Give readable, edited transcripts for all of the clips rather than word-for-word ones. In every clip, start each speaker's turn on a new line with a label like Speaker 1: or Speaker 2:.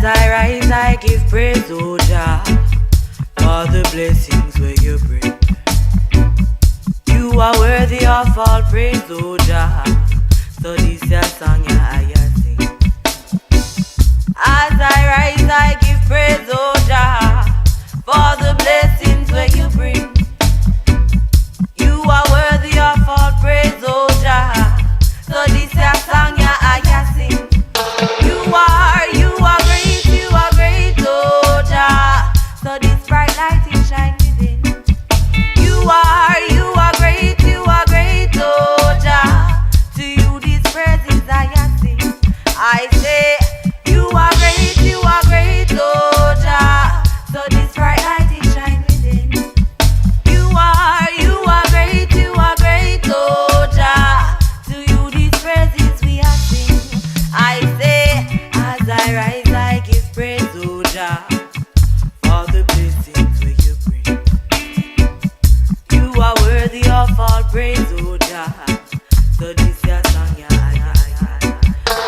Speaker 1: As I rise, I give praise, oh Jah, for the blessings where you bring. You are worthy of all praise, oh Jah. So this your song, yeah, I sing. As I rise, I give praise, oh Jah, for the blessings where you bring. You are worthy of all praise, oh Jah. So this your song, yeah, I sing. You are great, oh Jah. So this bright light is shining within. You are great, oh Jah. To you these praises I sing. I say, you are great, oh Jah. So this bright light is shining within. You are great, oh Jah. To you these praises we are sing. I say, as I rise, I give praise, oh Jah, for the blessings where you bring. You are worthy of all praise, oh Jah. So this your song, yeah,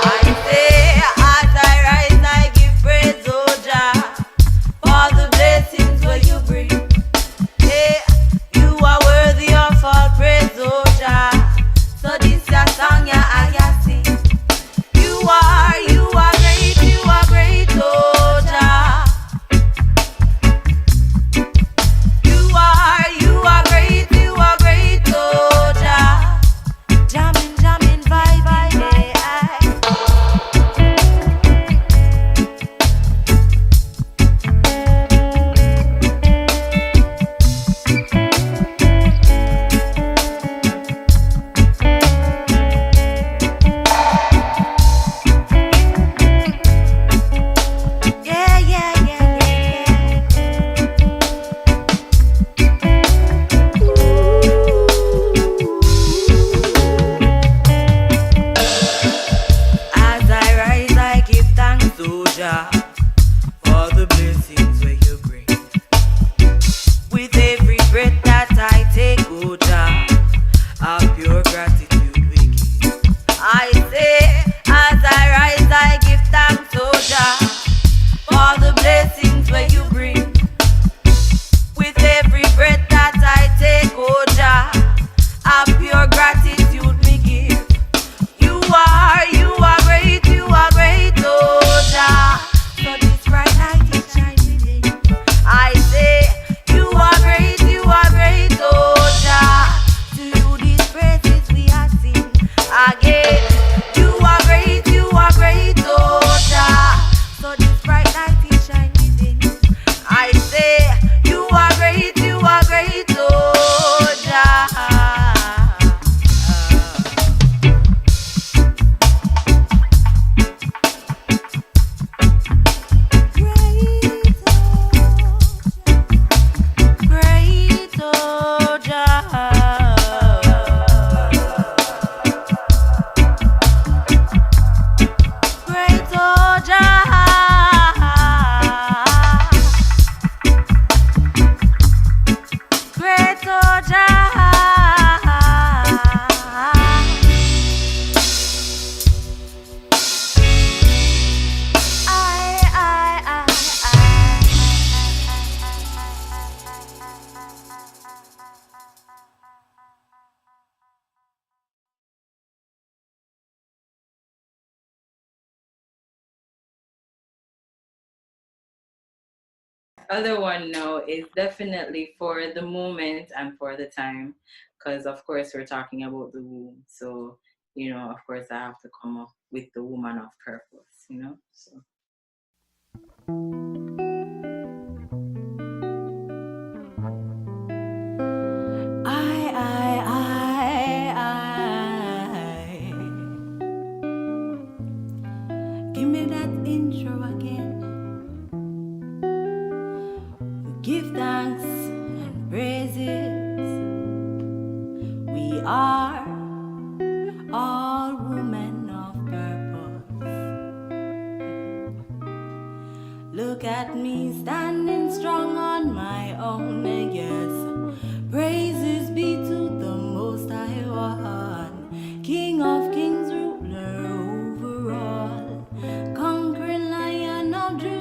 Speaker 1: I say, as I rise, I give praise, oh Jah, for the blessings where you bring. Hey, you are worthy of all praise, oh Jah. So this your song, yeah, I sing. You are great, oh Jah. You are great, oh Jah. Jamming, vibe, As I rise, I give thanks, oh Jah, for the blessings where you bring. With every breath that I take, oh Jah, of pure gratitude we give. I say, as I rise, I give thanks, oh Jah, for the blessings where you bring. With every breath that I take, oh Jah, of pure gratitude we give. You are great, oh Jah. So this bright light is shining within. I say, you are great, oh Jah. To you these praises we are sing. Again, you are great, oh Jah. So this bright light is shining within. I say, you are great, oh Jah. Great, oh Jah. Great, oh Jah. Great, oh Jah.
Speaker 2: Other one now is definitely for the moment and for the time, because of course we're talking about the womb. So, of course I have to come up with the woman of purpose. So
Speaker 1: I. Give me that intro again. We give thanks and praises. We are all women of purpose. Look at me standing strong on my own, yes. Praises be to the Most High One, King of Kings, ruler over all, conquering Lion of Judah.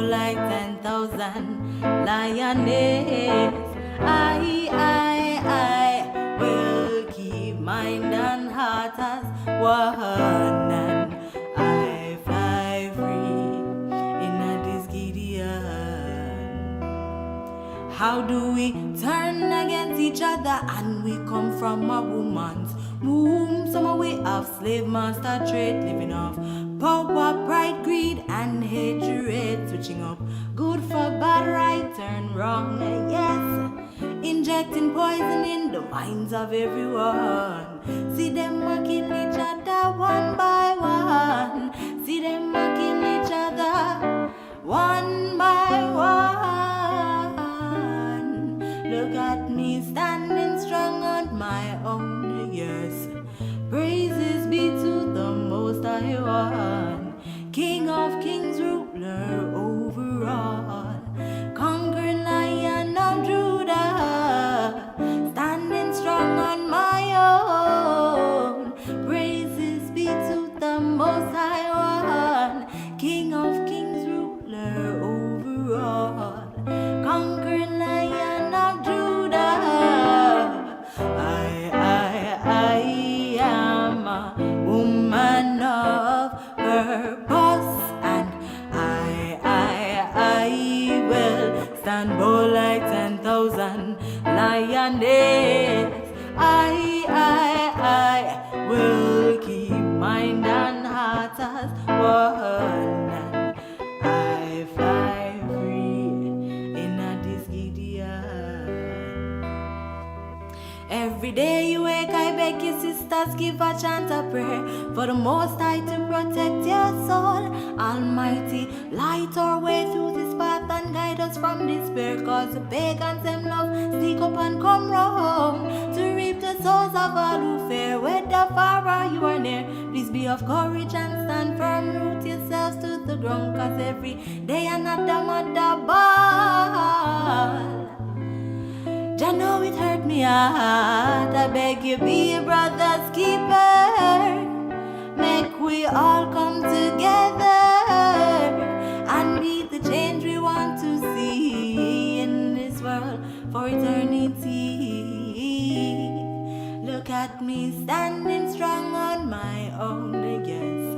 Speaker 1: like 10,000 lioness. I will keep mind and heart as one, and I fly free in a this Gideon. How do we turn against each other and we come from a woman's womb? Some we have slave master trade, living off power, pride, greed, and hatred. Switching up good for bad, right, turn wrong, yes. Injecting poison in the minds of everyone. See them a kill each other one by one. See them a kill each other one by one. Look at me standing strong on my own, yes. Praises be to the Most High One, King of Kings, ruler over all, conquering Lion of Judah, standing strong on my own. Praises be to the Most High One, King of Kings, ruler over all, conquering Lion of Judah. I am a woman of purpose, and I will stand bold like 10,000 lioness. I will keep mind and heart as one, and I fly free in a this Gideon. Every day you wake, I beg you sisters, give a chant a prayer for the Most High to protect your soul. Almighty, light our way through this path and guide us from despair. Cause the pagans them love sneak up and come round to reap the souls of all who fare. Whether far or you are near, please be of courage and stand firm. Root yourselves to the ground, cause every day another mother ball. Jah know it hurt me heart. I beg you, be a brother's keeper. Make we all come together and be the change we want to see in this world for eternity. Look at me standing strong on my own, yes.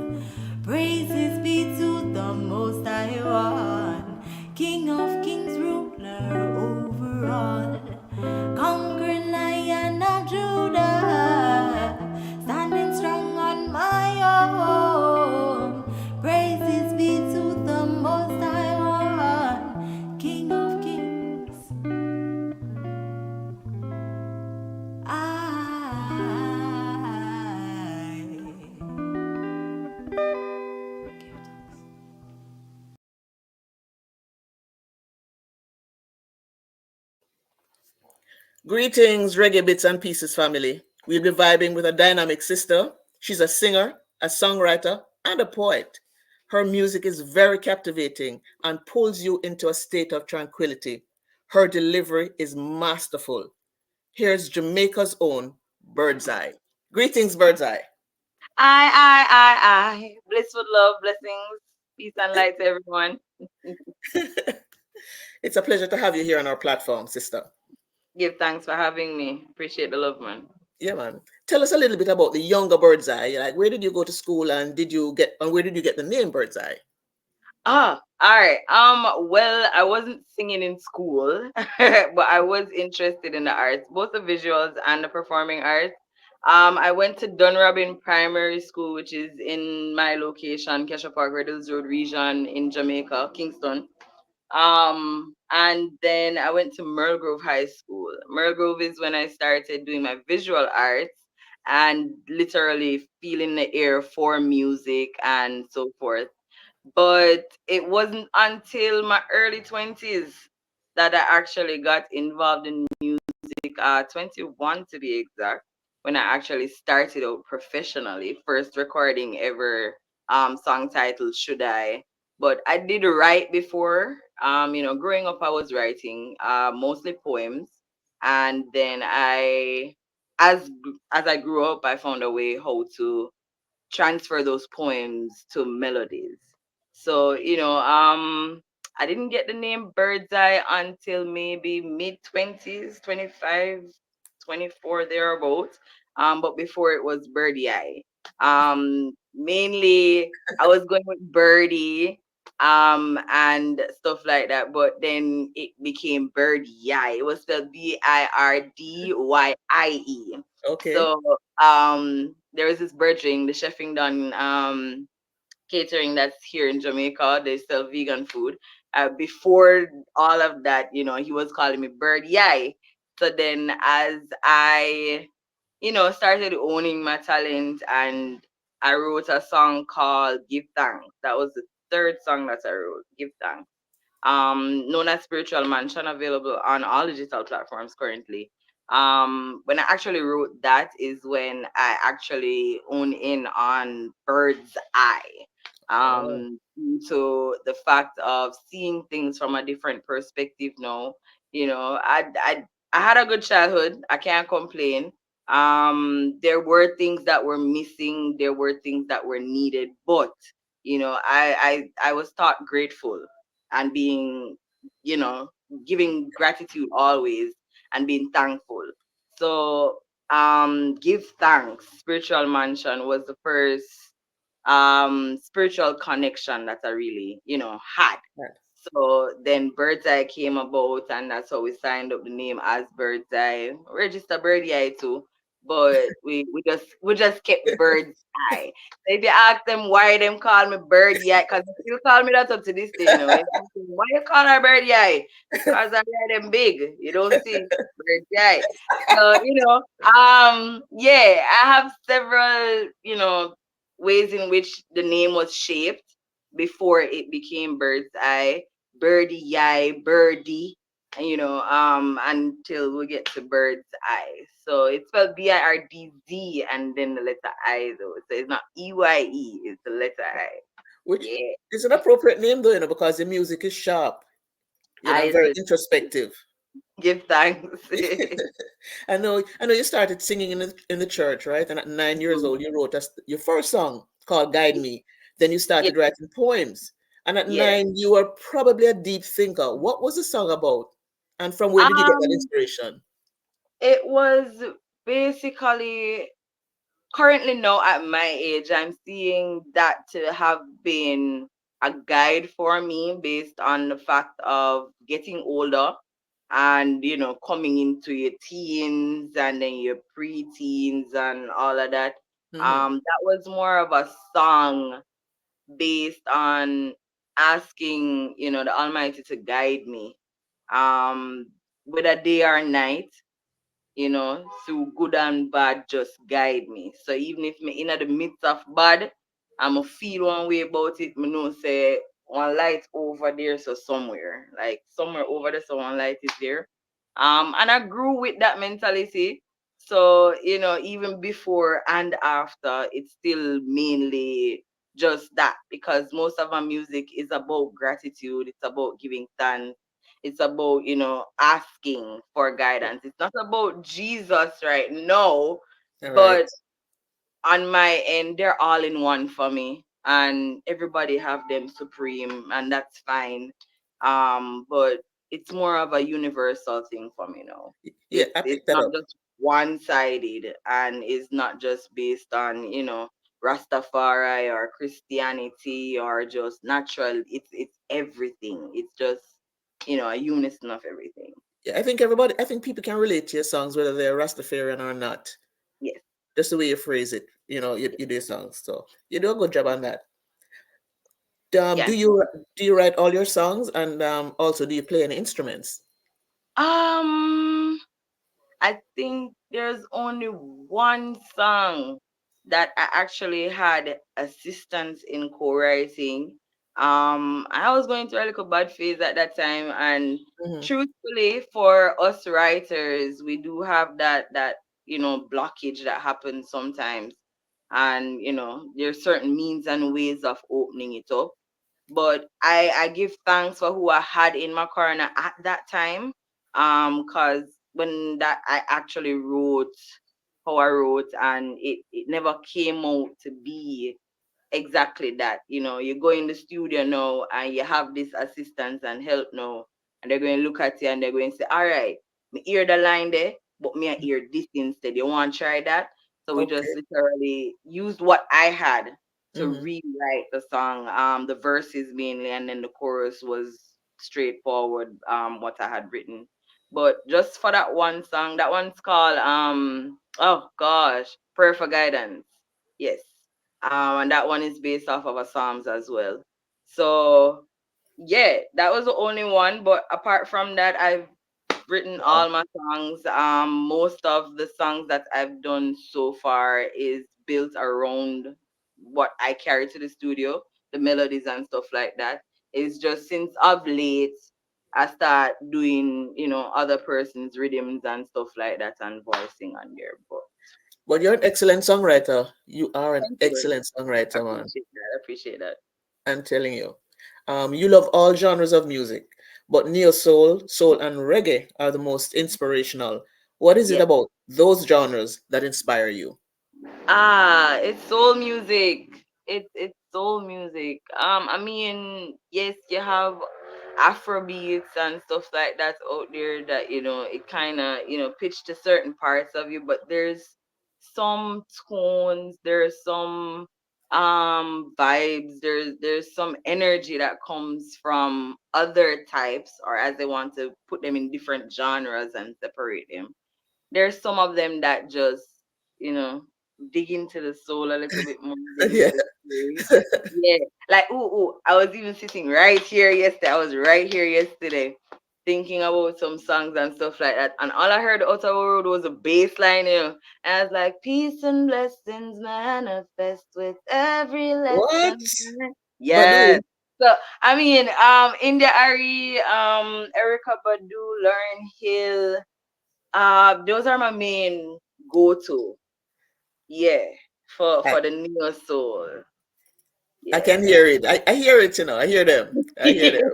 Speaker 1: Praises be to the Most High One, King of Kings, ruler over all, conquering Lion of Judah, standing strong on my own. Praises be to the Most High One, King of Kings.
Speaker 3: Greetings, ReggaeBitz&Pcs family. We'll be vibing with a dynamic sister. She's a singer, a songwriter, and a poet. Her music is very captivating and pulls you into a state of tranquility. Her delivery is masterful. Here's Jamaica's own Birdz-I. Greetings, Birdz-I.
Speaker 2: I. Blissful love, blessings, peace and light to everyone.
Speaker 3: It's a pleasure to have you here on our platform, sister.
Speaker 2: Give thanks for having me. Appreciate the love, man.
Speaker 3: Yeah, man. Tell us a little bit about the younger Birdz-I. Like, where did you go to school, and where did you get the name Birdz-I?
Speaker 2: All right. Well, I wasn't singing in school, but I was interested in the arts, both the visuals and the performing arts. I went to Dunrobin Primary School, which is in my location, Kesha Park, Red Hills Road region in Jamaica, Kingston. And then I went to Merle Grove High School. Merle Grove is when I started doing my visual arts and literally feeling the air for music and so forth. But it wasn't until my early 20s that I actually got involved in music, 21 to be exact, when I actually started out professionally. First recording ever, song titled Should I? But I did write before. Growing up, I was writing mostly poems. And then as I grew up, I found a way how to transfer those poems to melodies. So, I didn't get the name Birdz-I until maybe mid 20s, 25, 24 thereabouts. But before it was Birdie-I. Mainly I was going with Birdie, and stuff like that. But then it became Birdie-I. It was spelled Birdye.
Speaker 3: Okay.
Speaker 2: So there was this bird the chefing done catering that's here in Jamaica. They sell vegan food. Before all of that, he was calling me Bird Yai. So then, as I, started owning my talent, and I wrote a song called Give Thanks. That was the third song that I wrote, Give Thanks, known as Spiritual Mansion, available on all digital platforms currently. When I actually wrote that is when I actually own in on Birdz-I.
Speaker 3: Oh,
Speaker 2: Due to the fact of seeing things from a different perspective now. I had a good childhood. I can't complain. There were things that were missing. There were things that were needed, but I was taught grateful and being, you know, giving gratitude always and being thankful. So, give thanks. Spiritual Mansion was the first spiritual connection that I really, had.
Speaker 3: right.
Speaker 2: So then Bird's-I came about, and that's how we signed up the name as Bird's-I. Register Birdie-I too, but we just kept Bird's-I. If you ask them why them call me Birdie-I, because they still call me that up to this day. If you ask them, why you call her Birdie-I? Because I hear them big. You don't see Birdie-I. So yeah, I have several ways in which the name was shaped before it became Bird's-I, Birdie Yai, Birdie, until we get to Bird's-I. So it's spelled Birdz and then the letter I though. So it's not EYE, it's the letter I.
Speaker 3: Which
Speaker 2: Yeah.
Speaker 3: is an appropriate name though, because the music is sharp,
Speaker 2: I
Speaker 3: very
Speaker 2: so
Speaker 3: introspective.
Speaker 2: give thanks.
Speaker 3: I know you started singing in the church, right? And at 9 years old, you wrote your first song called "Guide Me." Then you
Speaker 2: Yeah,
Speaker 3: started writing poems, and at
Speaker 2: yes.
Speaker 3: 9, you were probably a deep thinker. What was the song about, and from where did you get that
Speaker 2: Um
Speaker 3: inspiration?
Speaker 2: it was basically currently now at my age, I'm seeing that to have been a guide for me based on the fact of getting older and coming into your teens and then your pre-teens and all of that.
Speaker 3: Hmm.
Speaker 2: That was more of a song based on asking the Almighty to guide me, um whether day or night, through good and bad, just guide me. So even if me in the midst of bad, I'ma feel one way about it, me know say one light over there, so somewhere. Like somewhere over there, so one light is there. And I grew with that mentality. So, even before and after, it's still mainly just that because most of my music is about gratitude, it's about giving thanks, it's about, asking for guidance. It's not about Jesus right now,
Speaker 3: All right.
Speaker 2: but on my end, they're all in one for me. And everybody have them supreme, and that's fine. But it's more of a universal thing for me now.
Speaker 3: Yeah, I
Speaker 2: It's
Speaker 3: picked that
Speaker 2: not
Speaker 3: up.
Speaker 2: just one sided, and it's not just based on, Rastafari or Christianity or just natural. It's everything. It's just, a unison of everything.
Speaker 3: Yeah, I think people can relate to your songs whether they're Rastafarian or not.
Speaker 2: Yes.
Speaker 3: Just the way you phrase it, you do songs. So you do a good job on that.
Speaker 2: Yeah.
Speaker 3: Do you write all your songs, and also do you play any instruments?
Speaker 2: Um, I think there's only one song that I actually had assistance in co-writing. I was going through a little bad phase at that time, and
Speaker 3: Hmm.
Speaker 2: truthfully, for us writers, we do have that blockage that happens sometimes, and there's certain means and ways of opening it up. But I give thanks for who I had in my corner at that time. Cause when that I actually wrote how I wrote and it never came out to be
Speaker 1: exactly that. You go in the studio now and you have this assistance and help now, and they're going to look at you and they're going to say, all right, me hear the line there, but me I hear this instead. You want to try that? So we just
Speaker 3: Okay.
Speaker 1: literally used what I had to
Speaker 3: Hmm.
Speaker 1: rewrite the song. The verses mainly, and then the chorus was straightforward. What I had written, but just for that one song, that one's called oh gosh, Prayer for Guidance. Yes. And that one is based off of a Psalms as well. So yeah, that was the only one. But apart from that, I've written
Speaker 3: Wow.
Speaker 1: all my songs. Most of the songs that I've done so far is built around what I carry to the studio, the melodies and stuff like that. It's just since of late I start doing, other person's rhythms and stuff like that and voicing on there. But
Speaker 3: But you're an excellent songwriter. You are an
Speaker 1: thank you very much.
Speaker 3: excellent
Speaker 1: I
Speaker 3: songwriter, man.
Speaker 1: appreciate that. I appreciate that.
Speaker 3: I'm telling you. You love all genres of music, but neo soul, soul, and reggae are the most inspirational. What is it
Speaker 1: Yeah.
Speaker 3: about those genres that inspire you?
Speaker 1: It's soul music. It's soul music. I mean, yes, you have Afro beats and stuff like that out there that it kind of pitch to certain parts of you, but there's some tones, there's some vibes, there's some energy that comes from other types, or as they want to put them in different genres and separate them. There's some of them that just, you know, dig into the soul a little bit more, dig into
Speaker 3: Yeah.
Speaker 1: the spirit. Yeah. Like, I was even sitting right here yesterday. I was right here yesterday thinking about some songs and stuff like that. And all I heard out of the road was a bass line, And I was like, peace and blessings manifest with every
Speaker 3: What?
Speaker 1: lesson.
Speaker 3: Badu.
Speaker 1: Yes. So I mean, India Ari, Erica Badu, Lauren Hill, those are my main go-to. Yeah,
Speaker 3: I,
Speaker 1: for the neo soul.
Speaker 3: I
Speaker 1: Yeah.
Speaker 3: can hear it. I hear it, I hear them. I hear them.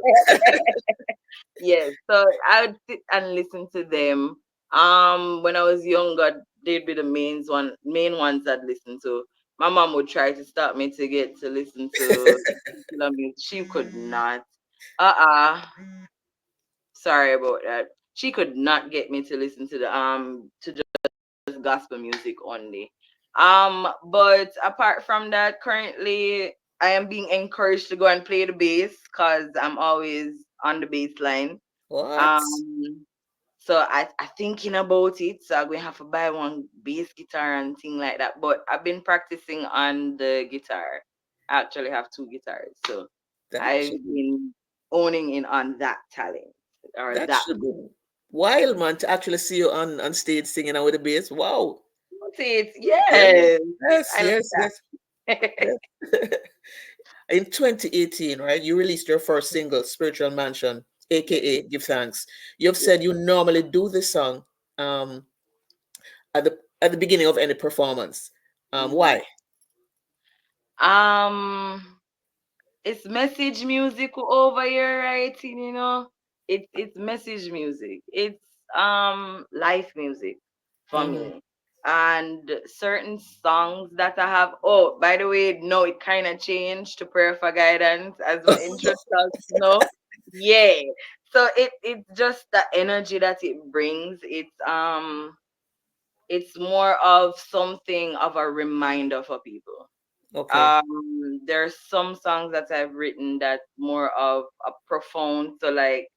Speaker 1: Yes. So I would sit and listen to them. When I was younger, they'd be the main ones I'd listen to. My mom would try to stop me to get to listen to secular music. She could not. Uh-uh. Sorry about that. She could not get me to listen to the to just gospel music only. But apart from that, currently I am being encouraged to go and play the bass because I'm always on the bass line.
Speaker 3: What?
Speaker 1: Um, so I thinking about it. So I'm gonna have to buy one bass guitar and thing like that. But I've been practicing on the guitar. I actually have two guitars, so
Speaker 3: That
Speaker 1: I've
Speaker 3: should be
Speaker 1: been owning in on that talent or
Speaker 3: that
Speaker 1: that.
Speaker 3: should be wild, man, to actually see you on stage singing out with the bass. Wow.
Speaker 1: It.
Speaker 3: Yeah.
Speaker 1: Yes,
Speaker 3: Yes,
Speaker 1: I like
Speaker 3: yes, yes,
Speaker 1: that.
Speaker 3: yes. In 2018, right, you released your first single, Spiritual Mansion,
Speaker 1: Yes.
Speaker 3: aka Give Thanks. You've
Speaker 1: Yes.
Speaker 3: said you normally do this song um, at the beginning of any performance.
Speaker 1: Mhm.
Speaker 3: Why?
Speaker 1: Um, it's message music over here writing, It's message music. It's life music for
Speaker 3: Hmm.
Speaker 1: me. And certain songs that I have. Oh, by the way, no, it kind of changed to Prayer for Guidance as my intro starts, Yeah. So it's just the energy that it brings. It's more of something of a reminder for people.
Speaker 3: Okay,
Speaker 1: There's some songs that I've written that more of a profound, so like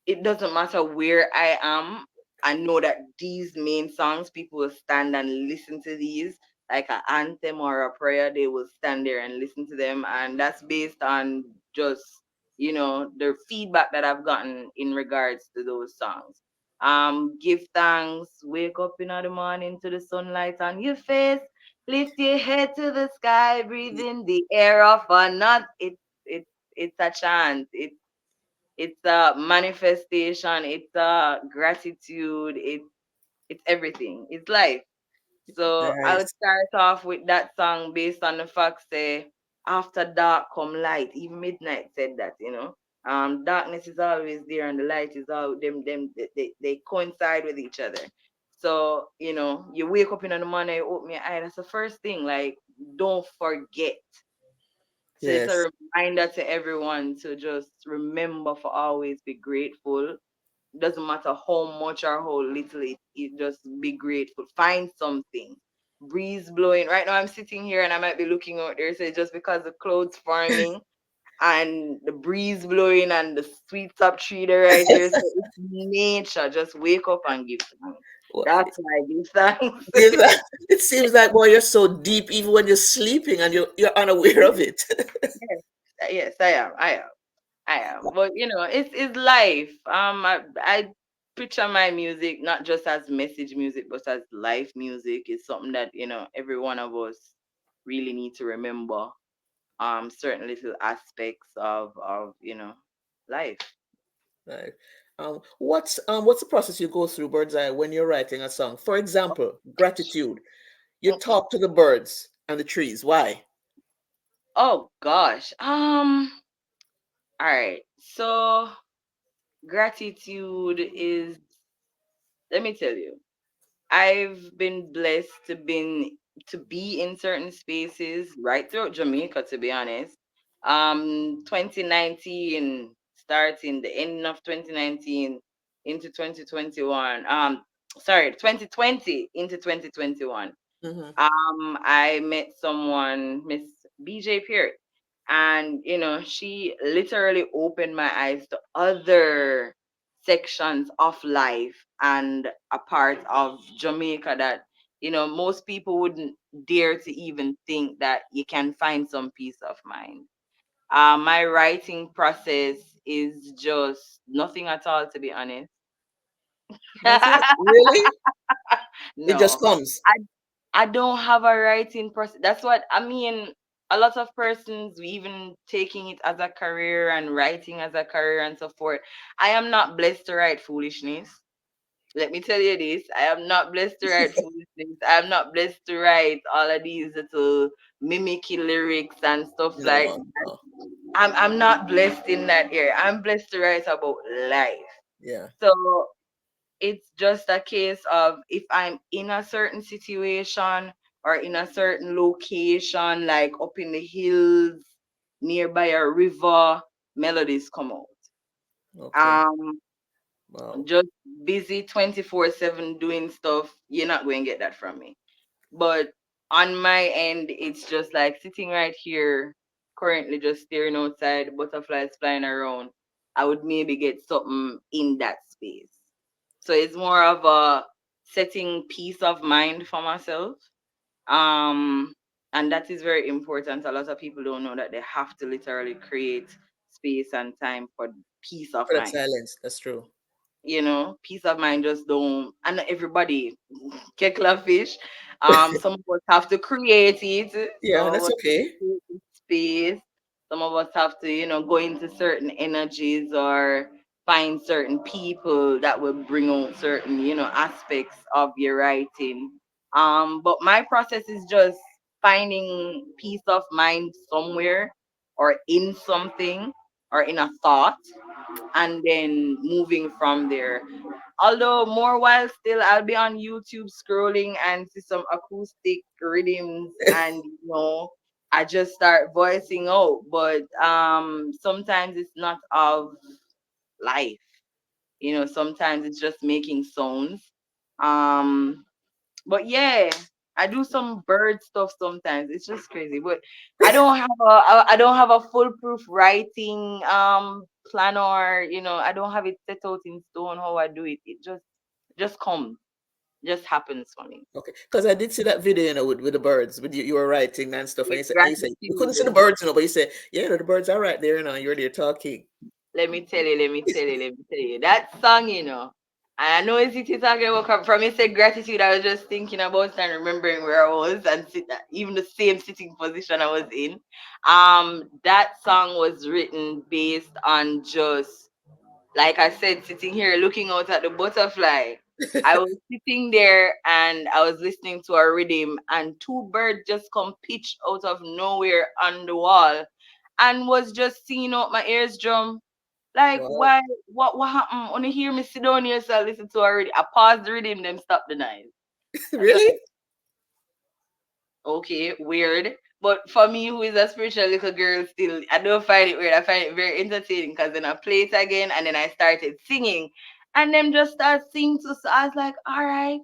Speaker 1: it doesn't matter where I am. I know that these main songs, people will stand and listen to these, like an anthem or a prayer. They will stand there and listen to them, and that's based on just the feedback that I've gotten in regards to those songs. Give thanks, wake up in the morning to the sunlight on your face, lift your head to the sky, breathe in the air of a not. It's a chant. It's a manifestation, it's a gratitude, it's everything, it's life. So I would
Speaker 3: nice.
Speaker 1: start off with that song based on the fact say after dark come light. Even Midnight said that, darkness is always there and the light is all they coincide with each other. So you wake up in the morning, you open your eye, that's the first thing. Like, don't forget. So it's
Speaker 3: Yes.
Speaker 1: a reminder to everyone to just remember for always be grateful. Doesn't matter how much or how little it just be grateful. Find something. Breeze blowing. Right now I'm sitting here and I might be looking out there. So just because the clouds forming and the breeze blowing and the sweet top tree there right there. So it's nature. Just wake up and give thanks.
Speaker 3: Well,
Speaker 1: That's why I give thanks.
Speaker 3: it seems like, boy, you're so deep even when you're sleeping and you're unaware of it.
Speaker 1: Yes, yes, I am. I am. I am. But it's life. I picture my music not just as message music, but as life music. It's something that every one of us really need to remember. Certain little aspects of life.
Speaker 3: Right. What's the process you go through, Birdz-I, when you're writing a song? For example, gratitude. You
Speaker 1: Mm-mm.
Speaker 3: talk to the birds and the trees. Why?
Speaker 1: Oh gosh. All right. So gratitude is. Let me tell you. I've been blessed to be in certain spaces right throughout Jamaica, to be honest. 2019, starting the end of 2019 into 2021. Sorry, 2020 into 2021.
Speaker 3: Hmm.
Speaker 1: I met someone, Miss BJ Peart, and she literally opened my eyes to other sections of life and a part of Jamaica that most people wouldn't dare to even think that you can find some peace of mind. My writing process is just nothing at all, to be honest.
Speaker 3: Nothing? Really? It just
Speaker 1: No,
Speaker 3: comes.
Speaker 1: I I don't have a writing process. That's what I mean. A lot of persons even taking it as a career and writing as a career and so forth. I am not blessed to write foolishness. Let me tell you this. I am not blessed to write foolishness. I am not blessed to write all of these little mimicky lyrics and stuff like
Speaker 3: No,
Speaker 1: that.
Speaker 3: no.
Speaker 1: I'm not blessed in that area. I'm blessed to write about life.
Speaker 3: Yeah.
Speaker 1: So it's just a case of if I'm in a certain situation or in a certain location, like up in the hills, nearby a river, melodies come out.
Speaker 3: Okay.
Speaker 1: Um,
Speaker 3: Wow.
Speaker 1: just busy 24/7 doing stuff, you're not going to get that from me. But on my end, it's just like sitting right here, currently just staring outside, butterflies flying around. I would maybe get something in that space. So it's more of a setting peace of mind for myself. Um, and that is very important. A lot of people don't know that they have to literally create space and time for peace of
Speaker 3: For that
Speaker 1: mind.
Speaker 3: silence. That's true.
Speaker 1: Peace of mind just don't, and not everybody Kekla fish. Some of us have to create it.
Speaker 3: Yeah,
Speaker 1: Some of
Speaker 3: that's
Speaker 1: us
Speaker 3: okay.
Speaker 1: create the space. Some of us have to, go into certain energies or find certain people that will bring out certain, aspects of your writing. But my process is just finding peace of mind somewhere or in something or in a thought and then moving from there. Although more while still, I'll be on YouTube scrolling and see some acoustic rhythms, and I just start voicing out. But sometimes it's not of life. Sometimes it's just making sounds. Um, but yeah, I do some bird stuff sometimes. It's just crazy. But I don't have a foolproof writing plan, or I don't have it set out in stone how I do it. It just comes, just happens for me.
Speaker 3: Okay. Because I did see that video, with the birds, with you were writing and stuff, and
Speaker 1: With
Speaker 3: you said you couldn't see the
Speaker 1: gratitude.
Speaker 3: birds, but you said, yeah, no, the birds are right there, you're there talking.
Speaker 1: Let me tell you, let me tell you, let me tell you. That song, I know it's it talking about from you said gratitude. I was just thinking about it and remembering where I was and even the same sitting position I was in. That song was written based on just like I said, sitting here looking out at the butterfly. I was sitting there and I was listening to a rhythm, and two birds just come pitch out of nowhere on the wall and was just singing out my eardrum. Like,
Speaker 3: Wow.
Speaker 1: why? What happened? When you hear me sit down here, so I listen to already. I paused the rhythm, them stop the noise. I said,
Speaker 3: Really?
Speaker 1: okay, weird. But for me, who is a spiritual little girl, still, I don't find it weird. I find it very entertaining because then I play it again and then I started singing. And them just start singing. So I was like, all right.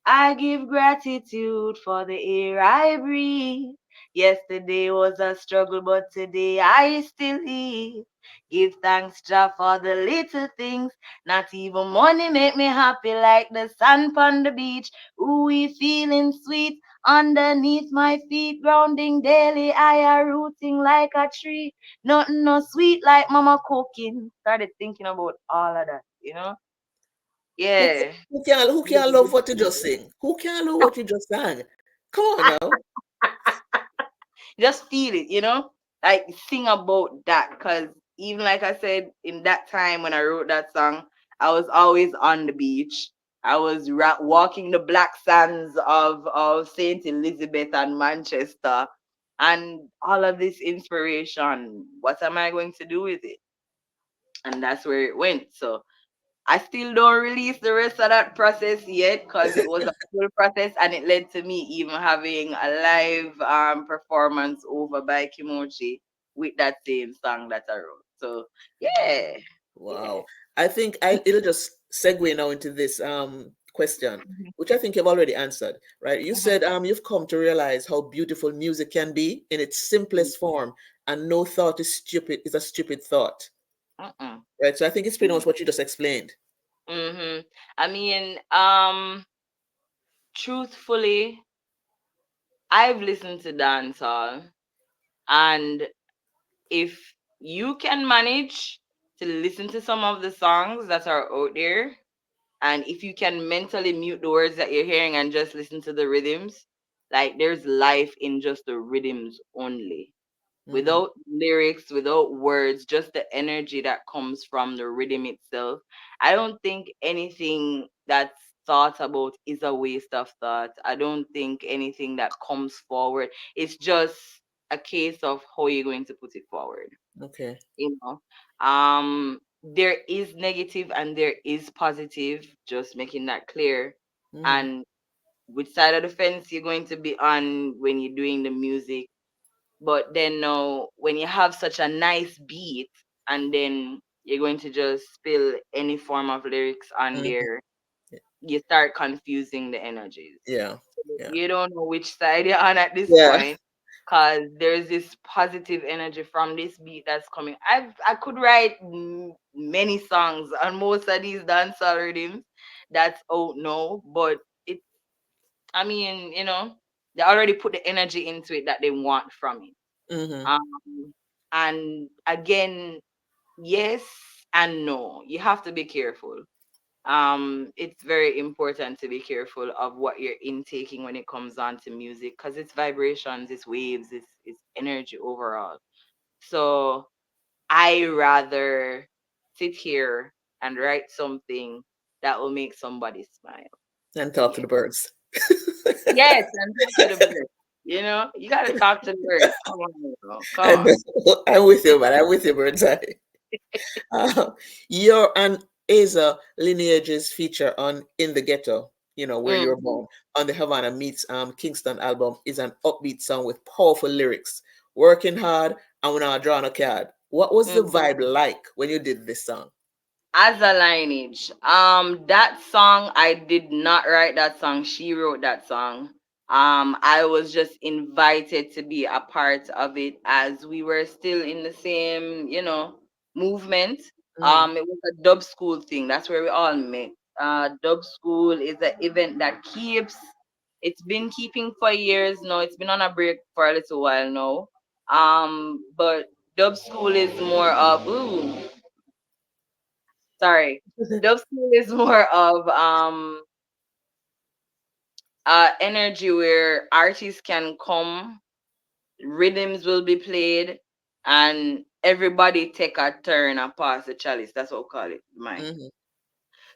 Speaker 1: I give gratitude for the air I breathe. Yesterday was a struggle, but today I still live. Give thanks, Jah, for the little things. Not even money make me happy like the sun on the beach. Ooh, we feeling sweet underneath my feet. Grounding daily, I are rooting like a tree. Nothing no sweet like mama cooking. Started thinking about all of that. Yeah.
Speaker 3: Who can love what you just sing? Who can love what you just sang? Come on now.
Speaker 1: Just feel it. Like sing about that. Because even like I said, in that time when I wrote that song, I was always on the beach. I was walking the black sands of Saint Elizabeth and Manchester, and all of this inspiration. What am I going to do with it? And that's where it went. So I still don't release the rest of that process yet because it was a full process and it led to me even having a live performance over by Kimochi with that same song that I wrote. So yeah, yeah.
Speaker 3: Wow. I think it'll just segue now into this question,
Speaker 1: Mhm,
Speaker 3: which I think you've already answered, right? You
Speaker 1: mhm,
Speaker 3: said you've come to realize how beautiful music can be in its simplest form, and no thought is a stupid thought.
Speaker 1: mhm,
Speaker 3: Right. So I think it's pretty much what you just explained.
Speaker 1: mhm. I mean, truthfully, I've listened to dancehall, and if you can manage to listen to some of the songs that are out there, and if you can mentally mute the words that you're hearing and just listen to the rhythms, like there's life in just the rhythms only.
Speaker 3: Hmm.
Speaker 1: Without lyrics, without words, just the energy that comes from the rhythm itself. I don't think anything that's thought about is a waste of thought. I don't think anything that comes forward. It's just a case of how you're going to put it forward.
Speaker 3: Okay.
Speaker 1: You know, there is negative and there is positive. Just making that clear.
Speaker 3: Hmm.
Speaker 1: And which side of the fence you're going to be on when you're doing the music. But then now, when you have such a nice beat, and then you're going to just spill any form of lyrics on
Speaker 3: Hmm.
Speaker 1: there, you start confusing the energies.
Speaker 3: Yeah. Yeah.
Speaker 1: You don't know which side you're on at this
Speaker 3: Yeah.
Speaker 1: point, because there's this positive energy from this beat that's coming. I could write many songs on most of these dancehall rhythms that's out now, but it, I mean, they already put the energy into it that they want from it.
Speaker 3: Hmm.
Speaker 1: Um, and again, yes and no. You have to be careful. It's very important to be careful of what you're intaking when it comes on to music because it's vibrations, it's waves, it's energy overall. So I rather sit here and write something that will make somebody smile.
Speaker 3: And talk to
Speaker 1: Yeah.
Speaker 3: the birds.
Speaker 1: Yes, and talk to the birds. You gotta talk to the birds. Come on, come
Speaker 3: And
Speaker 1: on.
Speaker 3: I'm with you, man. I'm with you, Birdz-I. Uh, your and Asa lineages feature on In the Ghetto, where you were
Speaker 1: Mm-hmm.
Speaker 3: born, on the Havana Meets Kingston album is an upbeat song with powerful lyrics. Working hard and when I draw on a card. What was the
Speaker 1: Mm-hmm.
Speaker 3: vibe like when you did this song?
Speaker 1: As a lineage, that song I did not write that song. She wrote that song. I was just invited to be a part of it as we were still in the same, movement.
Speaker 3: Hmm.
Speaker 1: It was a dub school thing. That's where we all met. Dub school is an event that keeps. It's been keeping for years now. It's been on a break for a little while now. But dub school is more of ooh, sorry. Dub school is more of energy where artists can come, rhythms will be played, and everybody take a turn and pass the chalice. That's what we call it, mine.
Speaker 3: Hmm.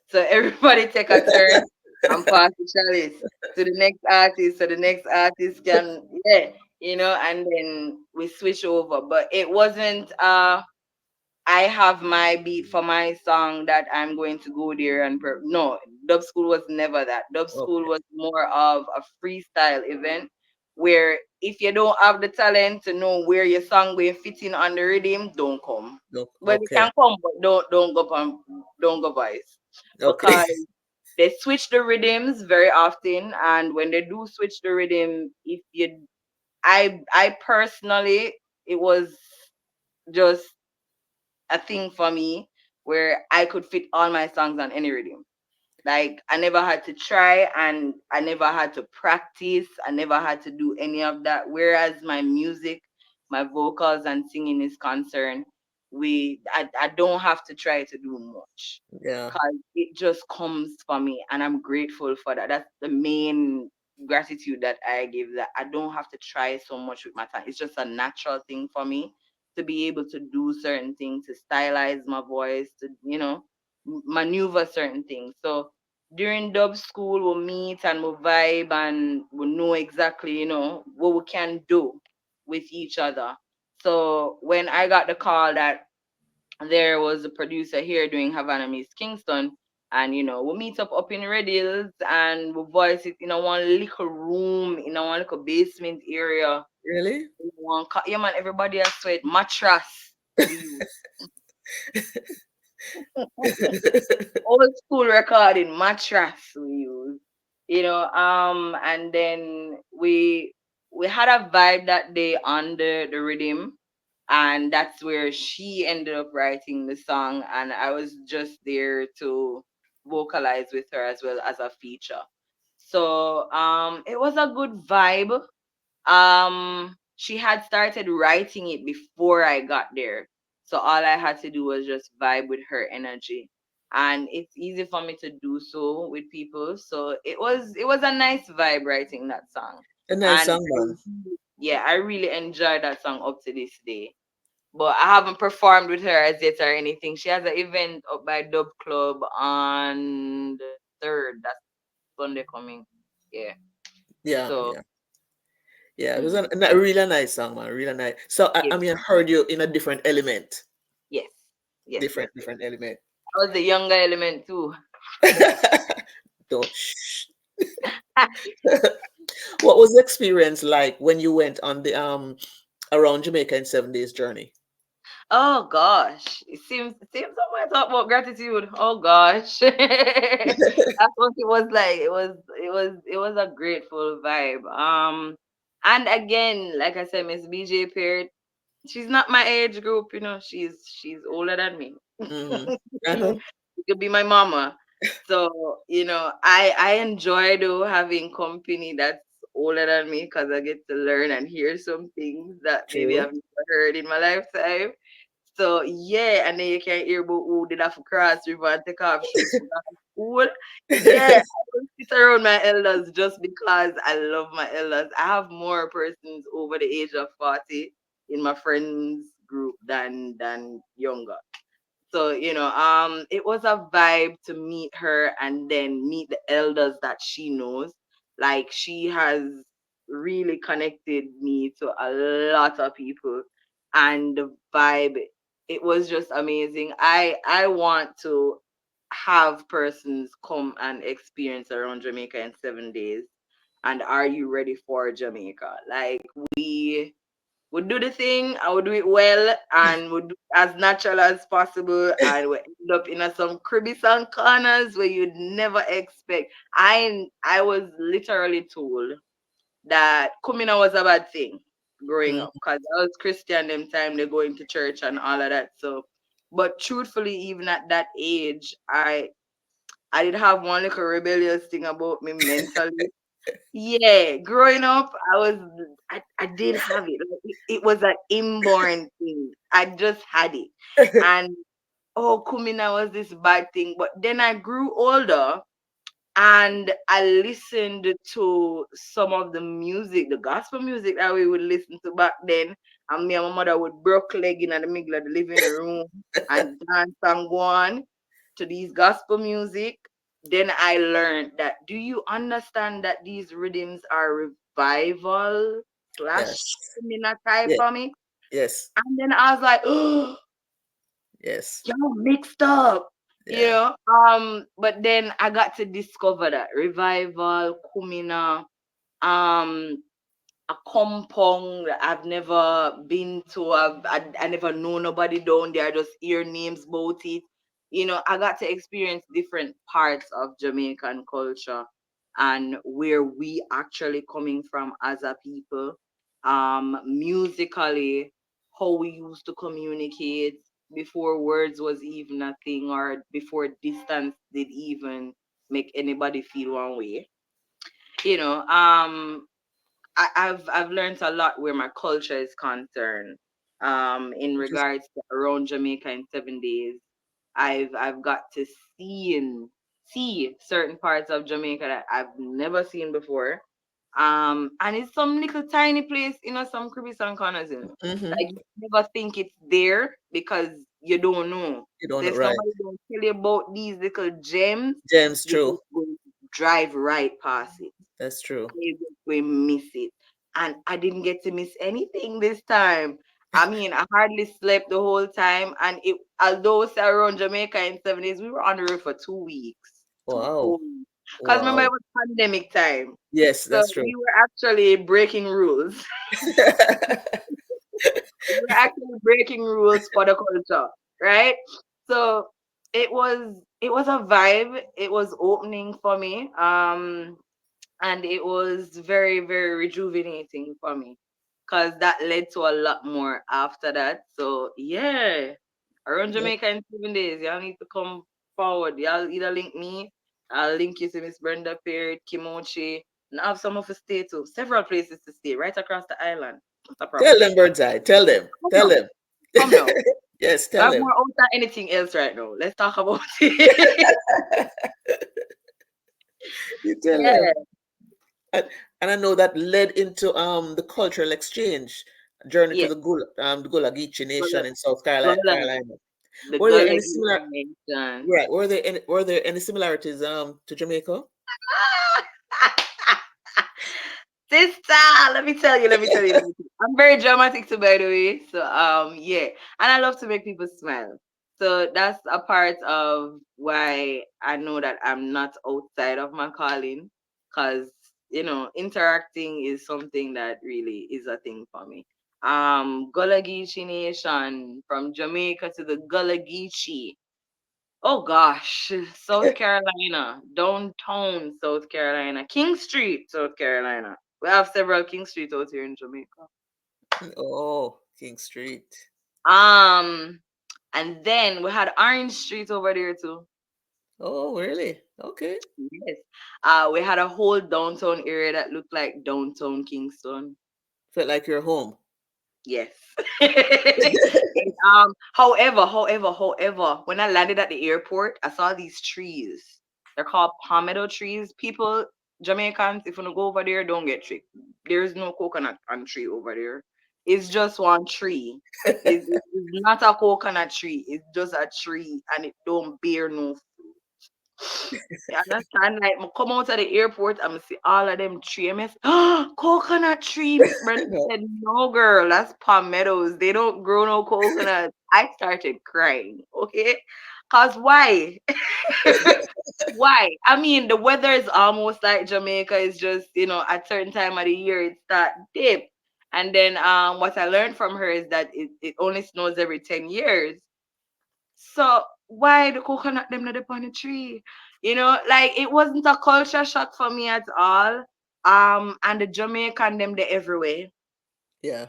Speaker 1: So everybody take a turn and pass the chalice to the next artist, so the next artist can, yeah, and then we switch over. But it wasn't I have my beat for my song that I'm going to go there and no, dub school was never that. Dub school
Speaker 3: Okay.
Speaker 1: was more of a freestyle event where if you don't have the talent to know where your song will fit in on the rhythm, don't come.
Speaker 3: No,
Speaker 1: Well, you
Speaker 3: okay.
Speaker 1: can come, but don't go voice,
Speaker 3: Okay.
Speaker 1: because they switch the rhythms very often, and when they do switch the rhythm, if you, I personally, it was just a thing for me where I could fit all my songs on any rhythm. Like I never had to try and I never had to practice. I never had to do any of that. Whereas my music, my vocals and singing is concerned, I don't have to try to do much.
Speaker 3: Yeah.
Speaker 1: Cause it just comes for me and I'm grateful for that. That's the main gratitude that I give, that I don't have to try so much with my time. It's just a natural thing for me to be able to do certain things, to stylize my voice, to, maneuver certain things. So during dub school, we'll meet and we'll vibe and we'll know exactly, what we can do with each other. So when I got the call that there was a producer here doing Havana Miss Kingston, and we'll meet up in Red Hills and we'll voice it in a one little room, in a one little basement area.
Speaker 3: Really?
Speaker 1: Yeah, man, everybody has sweat mattress. We use old school recording mattress we use, and then we had a vibe that day on the rhythm, and that's where she ended up writing the song, and I was just there to vocalize with her as well as a feature. So it was a good vibe. She had started writing it before I got there. So all I had to do was just vibe with her energy. And it's easy for me to do so with people. So it was a nice vibe writing that song.
Speaker 3: A nice
Speaker 1: And
Speaker 3: song, man.
Speaker 1: yeah, I really enjoyed that song up to this day. But I haven't performed with her as yet or anything. She has an event up by Dub Club on the third. That's Sunday coming. Yeah.
Speaker 3: Yeah,
Speaker 1: So
Speaker 3: yeah. Yeah, it was
Speaker 1: mhm.
Speaker 3: a really nice song, man. Really nice. So I
Speaker 1: Yes,
Speaker 3: mean, I heard you in a different element.
Speaker 1: yes, yes, yes, yes.
Speaker 3: Different element.
Speaker 1: I was the younger element too.
Speaker 3: Don't shh. What was the experience like when you went on the around Jamaica in 7 days journey?
Speaker 1: Oh gosh, it seems someone talk about gratitude. Oh gosh, that's what it was like. It was a grateful vibe. And again, like I said, Miss BJ Peart, she's not my age group. She's older than me.
Speaker 3: Mm-hmm. Uh-huh.
Speaker 1: She could be my mama. So, I enjoy though having company that's older than me, because I get to learn and hear some things that maybe
Speaker 3: True.
Speaker 1: I've never heard in my lifetime. So yeah, and then you can hear about who did have to cross river and take off shoes for that school. Yeah, I will sit around my elders just because I love my elders. I have more persons over the age of 40 in my friends group than younger. So, it was a vibe to meet her and then meet the elders that she knows. Like, she has really connected me to a lot of people, and the vibe, it was just amazing. I want to have persons come and experience around Jamaica in 7 days. And are you ready for Jamaica? Like, we would do the thing, I would do it well, and would do it as natural as possible, and we end up in some crevice and corners where you'd never expect. I was literally told that coming out was a bad thing growing up,
Speaker 3: Mm-hmm.
Speaker 1: because I was Christian them time, they go into church and all of that. So, but truthfully, even at that age, I did have one little rebellious thing about me mentally. Yeah, growing up, I did have it. Like, it was an inborn thing. I just had it. And oh, Kumina was this bad thing. But then I grew older and I listened to some of the music, the gospel music that we would listen to back then. And me and my mother would broke leg in the middle of the living room and dance and go on to these gospel music. Then I learned that, do you understand that these rhythms are revival slash
Speaker 3: Yes.
Speaker 1: seminar type
Speaker 3: Yeah.
Speaker 1: for me?
Speaker 3: Yes.
Speaker 1: And then I was like, oh,
Speaker 3: Yes.
Speaker 1: y'all mixed up,
Speaker 3: Yeah.
Speaker 1: But then I got to discover that revival, kumina, um, a compound I've never been to. I never know nobody down there. I just hear names about it. I got to experience different parts of Jamaican culture and where we actually coming from as a people. Musically, how we used to communicate before words was even a thing, or before distance did even make anybody feel one way. You know, I've learned a lot where my culture is concerned. In
Speaker 3: Which is
Speaker 1: regards to around Jamaica in 7 days, I've got to see certain parts of Jamaica that I've never seen before. And it's some little tiny place, some crevice and corners,
Speaker 3: mm-hmm.
Speaker 1: like you never think it's there because you don't know.
Speaker 3: You don't
Speaker 1: So
Speaker 3: know,
Speaker 1: if
Speaker 3: right?
Speaker 1: somebody don't tell you about these little gems,
Speaker 3: James,
Speaker 1: you
Speaker 3: true.
Speaker 1: just go drive right past it.
Speaker 3: That's true.
Speaker 1: We miss it. And I didn't get to miss anything this time. I mean, I hardly slept the whole time. And although it's around Jamaica in 7 days, we were on the road for 2 weeks. Two
Speaker 3: Wow.
Speaker 1: whole weeks. Because remember,
Speaker 3: Wow.
Speaker 1: it was pandemic time.
Speaker 3: Yes,
Speaker 1: So
Speaker 3: that's true.
Speaker 1: we were actually breaking rules. We were actually breaking rules for the culture, right? So it was a vibe. It was opening for me. And it was very, very rejuvenating for me because that led to a lot more after that. So yeah, around
Speaker 3: Yeah.
Speaker 1: Jamaica in 7 days, y'all need to come forward. Y'all either link me, I'll link you to Miss Brenda Perry, Kimochi, and I have some of us stay too. Several places to stay right across the island. Not a
Speaker 3: Tell
Speaker 1: problem.
Speaker 3: them, Birdz-I. Tell them.
Speaker 1: Come
Speaker 3: Tell
Speaker 1: now,
Speaker 3: them.
Speaker 1: come now.
Speaker 3: Yes,
Speaker 1: We
Speaker 3: tell
Speaker 1: have
Speaker 3: them.
Speaker 1: more out than anything else right now. Let's talk about it.
Speaker 3: You tell them.
Speaker 1: Yeah.
Speaker 3: And, and I know that led into the cultural exchange journey to
Speaker 1: Yeah.
Speaker 3: the Gullah Geechee
Speaker 1: Gullah,
Speaker 3: Nation in South Carolina.
Speaker 1: Gullah,
Speaker 3: Carolina.
Speaker 1: the
Speaker 3: Were there
Speaker 1: Gullah
Speaker 3: any similar
Speaker 1: Nation.
Speaker 3: right? Were there any similarities to Jamaica?
Speaker 1: Sister, let me tell you. I'm very dramatic too, by the way. So yeah. And I love to make people smile. So that's a part of why I know that I'm not outside of my calling. Cause interacting is something that really is a thing for me. Gullah Geechee Nation, from Jamaica to the Gullah Geechee. Oh gosh, South Carolina, downtown South Carolina, King Street, South Carolina. We have several King Street out here in Jamaica.
Speaker 3: Oh, King Street.
Speaker 1: Um, and then we had Orange Street over there too.
Speaker 3: Oh, really? Okay.
Speaker 1: Yes. We had a whole downtown area that looked like downtown Kingston.
Speaker 3: Felt like you're home.
Speaker 1: Yes. And, however, when I landed at the airport, I saw these trees. They're called palmetto trees. People, Jamaicans, if you wanna go over there, don't get tricked. There's no coconut on tree over there. It's just one tree. It's not a coconut tree. It's just a tree, and it don't bear no. You understand? Like, I come out of the airport, I'm see all of them tree. I miss, coconut tree. Miss Brenda
Speaker 3: No.
Speaker 1: said, no, girl, that's palmettos. They don't grow no coconuts. I started crying, okay? Because why? Why? I mean, the weather is almost like Jamaica. It's just, at certain time of the year, it's that dip. And then what I learned from her is that it only snows every 10 years. So why the coconut them not up on the tree? Like it wasn't a culture shock for me at all. And the Jamaican them they everywhere.
Speaker 3: Yeah.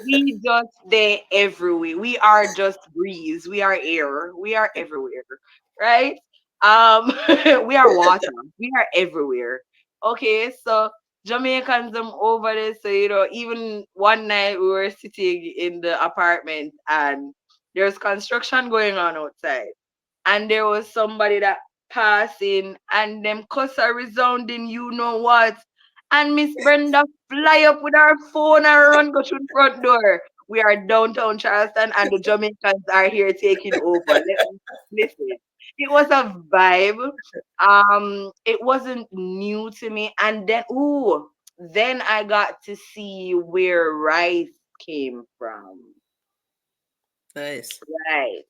Speaker 1: We just they everywhere. We are just breeze. We are air. We are everywhere. Right? Um we are water. We are everywhere. Okay, so Jamaicans them over there. So even one night we were sitting in the apartment and there's construction going on outside. And there was somebody that passing and them cuss are resounding, you know what? And Miss Brenda fly up with her phone and run go through the front door. We are downtown Charleston and the Jamaicans are here taking over. Let me listen. It was a vibe. It wasn't new to me. And then I got to see where rice came from.
Speaker 3: Nice.
Speaker 1: Right.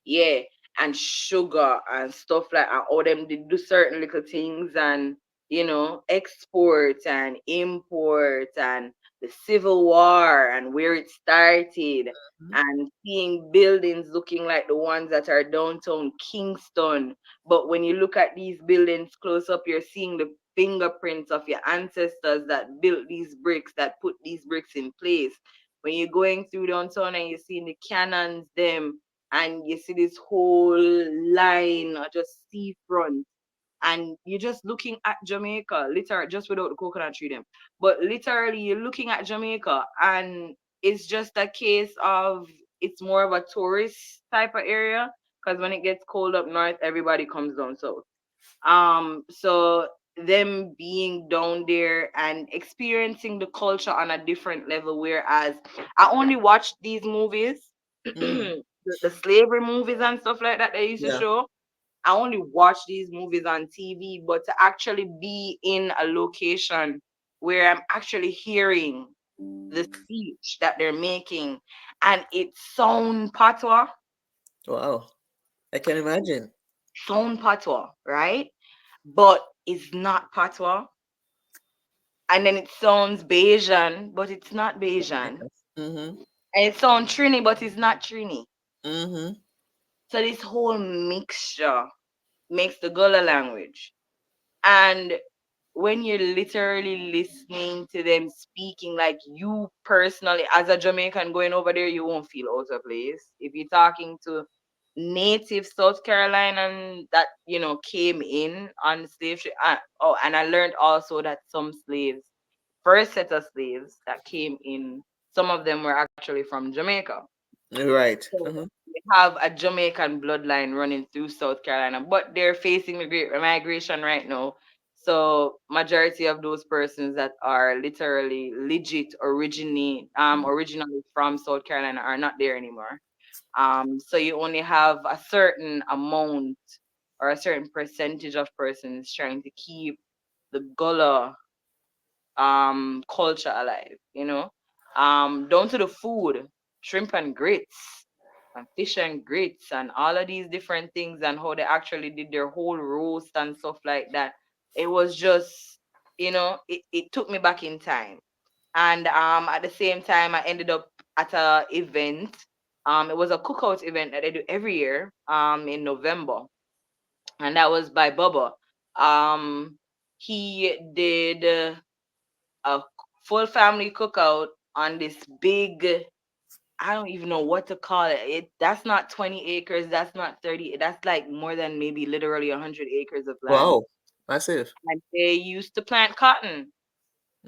Speaker 1: Yeah. And sugar and stuff like and all them they do certain little things and exports and imports and the Civil War and where it started, and seeing buildings looking like the ones that are downtown Kingston. But when you look at these buildings close up, you're seeing the fingerprints of your ancestors that built these bricks, that put these bricks in place. When you're going through downtown and you're seeing the cannons, them, and you see this whole line of just seafront, and you're just looking at Jamaica, literally, just without the coconut tree them. But literally, you're looking at Jamaica, and it's just a case of it's more of a tourist type of area, because when it gets cold up north, everybody comes down south. So them being down there and experiencing the culture on a different level, whereas I only watched these movies,
Speaker 3: Mm.
Speaker 1: the slavery movies and stuff like that they used to
Speaker 3: Yeah.
Speaker 1: show. I only watch these movies on TV, but to actually be in a location where I'm actually hearing the speech that they're making, and it's sound patois,
Speaker 3: Wow. I can imagine.
Speaker 1: right? But it's not patois. And then it sounds Bayesian, but it's not Bayesian.
Speaker 3: Mm-hmm.
Speaker 1: And it sounds Trini, but it's not Trini.
Speaker 3: Mm-hmm.
Speaker 1: So this whole mixture makes the Gullah language. And when you're literally listening to them speaking, like you personally, as a Jamaican going over there, you won't feel out of place. If you're talking to native South Carolinian that came in on the slave ship, oh, and I learned also that some slaves, first set of slaves that came in, some of them were actually from Jamaica.
Speaker 3: Right.
Speaker 1: So
Speaker 3: Mm-hmm.
Speaker 1: they have a Jamaican bloodline running through South Carolina, but they're facing the great migration right now. So majority of those persons that are literally legit originally from South Carolina are not there anymore. So you only have a certain amount or a certain percentage of persons trying to keep the Gullah culture alive, down to the food, shrimp and grits and fish and grits and all of these different things, and how they actually did their whole roast and stuff like that. It was just, it took me back in time. And at the same time, I ended up at a event. It was a cookout event that they do every year in November, and that was by Bubba. He did a full family cookout on this big, I don't even know what to call it. That's not 20 acres, that's not 30, that's like more than maybe literally 100 acres of land.
Speaker 3: Wow. Massive.
Speaker 1: And they used to plant cotton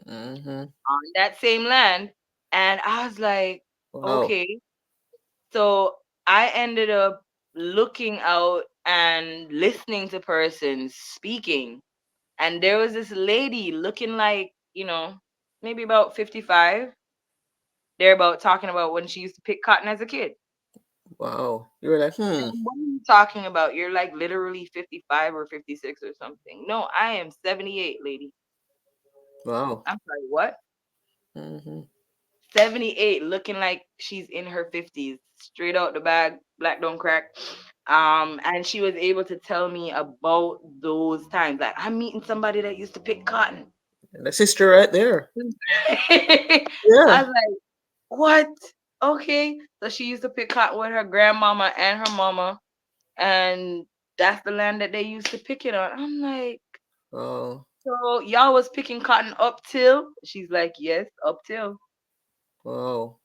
Speaker 3: Mm-hmm.
Speaker 1: on that same land. And I was like,
Speaker 3: Wow.
Speaker 1: okay. So I ended up looking out and listening to persons speaking. And there was this lady looking like, maybe about 55. They're about talking about when she used to pick cotton as a kid.
Speaker 3: Wow. You were like,
Speaker 1: And what are you talking about? You're like literally 55 or 56 or something. No, I am 78, lady.
Speaker 3: wow.
Speaker 1: I'm sorry, what?
Speaker 3: Mm-hmm.
Speaker 1: 78, looking like she's in her 50s, straight out the bag, black don't crack. And she was able to tell me about those times. Like, I'm meeting somebody that used to pick cotton.
Speaker 3: And the sister right there.
Speaker 1: I
Speaker 3: Yeah.
Speaker 1: was like, what? Okay. So she used to pick cotton with her grandmama and her mama, and that's the land that they used to pick it on. I'm like,
Speaker 3: Wow.
Speaker 1: so y'all was picking cotton up till? She's like, yes, up till.
Speaker 3: Wow.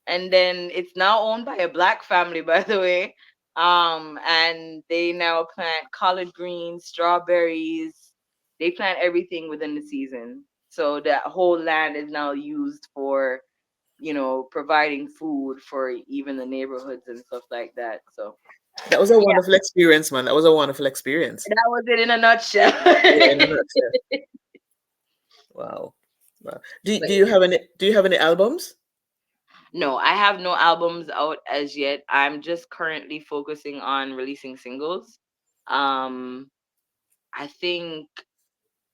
Speaker 1: And then it's now owned by a black family, by the way. And they now plant collard greens, strawberries. They plant everything within the season. So that whole land is now used for, providing food for even the neighborhoods and stuff like that. So
Speaker 3: That was a
Speaker 1: yeah,
Speaker 3: wonderful experience, man. That was a wonderful experience.
Speaker 1: that was it in a nutshell.
Speaker 3: Yeah, in a nutshell. Wow. Wow. Do
Speaker 1: But
Speaker 3: you have any albums?
Speaker 1: no, I have no albums out as yet. I'm just currently focusing on releasing singles. Um, I think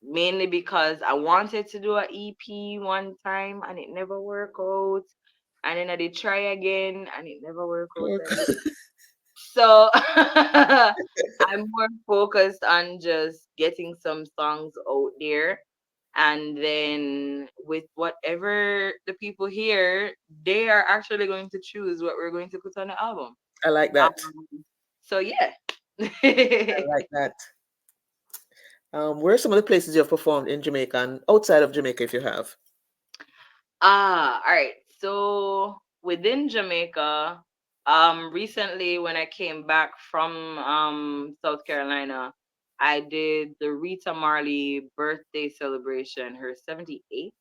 Speaker 1: mainly because I wanted to do a EP one time and it never worked out. And then I did try again and it never worked out
Speaker 3: Okay.
Speaker 1: again.
Speaker 2: So I'm more focused on just getting some songs out there. And then with whatever the people hear, they are actually going to choose what we're going to put on the album.
Speaker 3: I like that.
Speaker 2: So yeah.
Speaker 3: I like that. Where are some of the places you've performed in Jamaica and outside of Jamaica, if you have?
Speaker 2: All right. So within Jamaica, recently when I came back from South Carolina, I did the Rita Marley birthday celebration, her 78th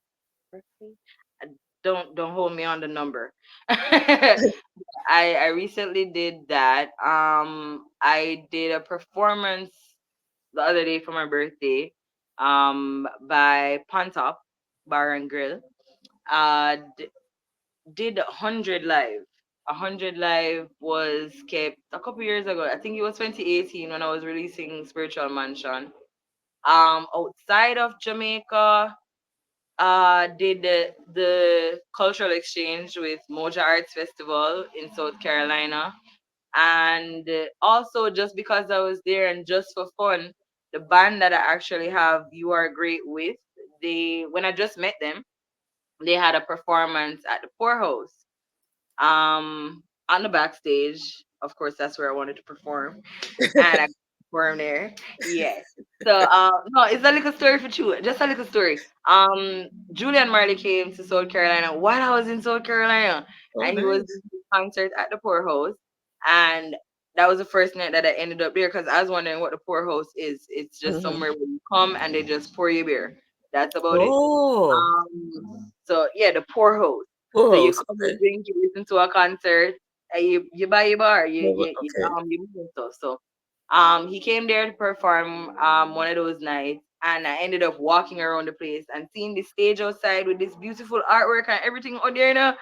Speaker 2: birthday. Uh, don't hold me on the number. I recently did that. I did a performance the other day for my birthday, by Pantop Bar and Grill. Did 100 live. 100 live was kept a couple years ago. I think it was 2018 when I was releasing Spiritual Mansion. Outside of Jamaica, did the cultural exchange with Moja Arts Festival in South Carolina. And also, just because I was there and just for fun, the band that I actually have, You Are Great with, they, when I just met them, they had a performance at the Poorhouse, on the backstage. Of course, that's where I wanted to perform, and I performed there. Yes. So, no, it's a little story for you. Just a little story. Julian Marley came to South Carolina while I was in South Carolina,
Speaker 3: Oh,
Speaker 2: and he was
Speaker 3: nice.
Speaker 2: doing his concert at the Poorhouse, and that was the first night that I ended up there because I was wondering what the Poorhouse is. It's just
Speaker 3: Hmm.
Speaker 2: somewhere where you come and they just pour you beer. That's about it.
Speaker 3: Oh,
Speaker 2: So yeah, the Poorhouse. So you
Speaker 3: poorhouse.
Speaker 2: come, you
Speaker 3: Okay.
Speaker 2: drink, you listen to a concert, and you buy your bar,
Speaker 3: Okay.
Speaker 2: you move and stuff. So he came there to perform one of those nights, and I ended up walking around the place and seeing the stage outside with this beautiful artwork and everything out there. You know,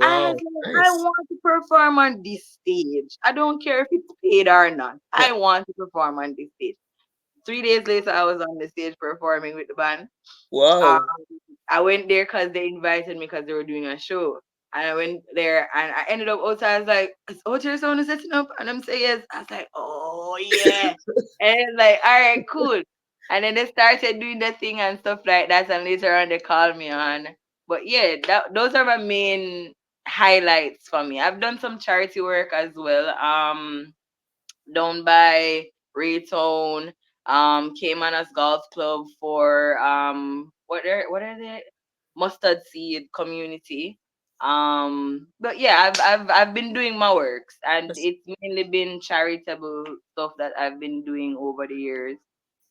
Speaker 2: I was
Speaker 3: Wow.
Speaker 2: like, I
Speaker 3: Nice.
Speaker 2: want to perform on this stage. I don't care if it's paid or not.
Speaker 3: Yeah.
Speaker 2: I want to perform on this stage. 3 days later, I was on the stage performing with the band. Um,
Speaker 3: Wow.
Speaker 2: I went there because they invited me because they were doing a show. And I went there and I ended up outside. I was like, is out here someone setting up? And I'm saying yes. I was like, oh yeah. And it's like, all right, cool. And then they started doing the thing and stuff like that. And later on they called me on. But yeah, those are my main highlights for me. I've done some charity work as well. Down by Raytown, Caymanas Golf Club for what are they? Mustard Seed Community. But yeah, I've been doing my works and
Speaker 3: That's-
Speaker 2: it's mainly been charitable stuff that I've been doing over the years.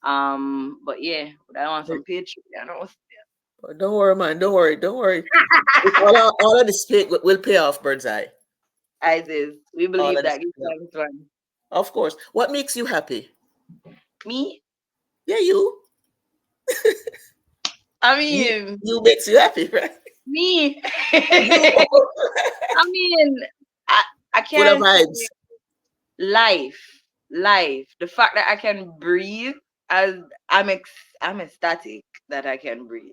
Speaker 2: But yeah, but I want some pictures. I know.
Speaker 3: Don't worry, man. Don't worry. Don't worry. All of this will pay off, Birdz-I.
Speaker 2: As is, we
Speaker 3: All
Speaker 2: believe
Speaker 3: of this
Speaker 2: that.
Speaker 3: will
Speaker 2: Give
Speaker 3: pay off.
Speaker 2: thanks, one.
Speaker 3: Of course. What makes you happy?
Speaker 2: Me,
Speaker 3: Yeah, you.
Speaker 2: I
Speaker 3: You.
Speaker 2: mean,
Speaker 3: You makes you happy, right?
Speaker 2: me.
Speaker 3: You.
Speaker 2: I mean, I, I
Speaker 3: Full of
Speaker 2: can't say
Speaker 3: vibes.
Speaker 2: life, life. The fact that I can breathe, as I'm I'm ecstatic that I can breathe.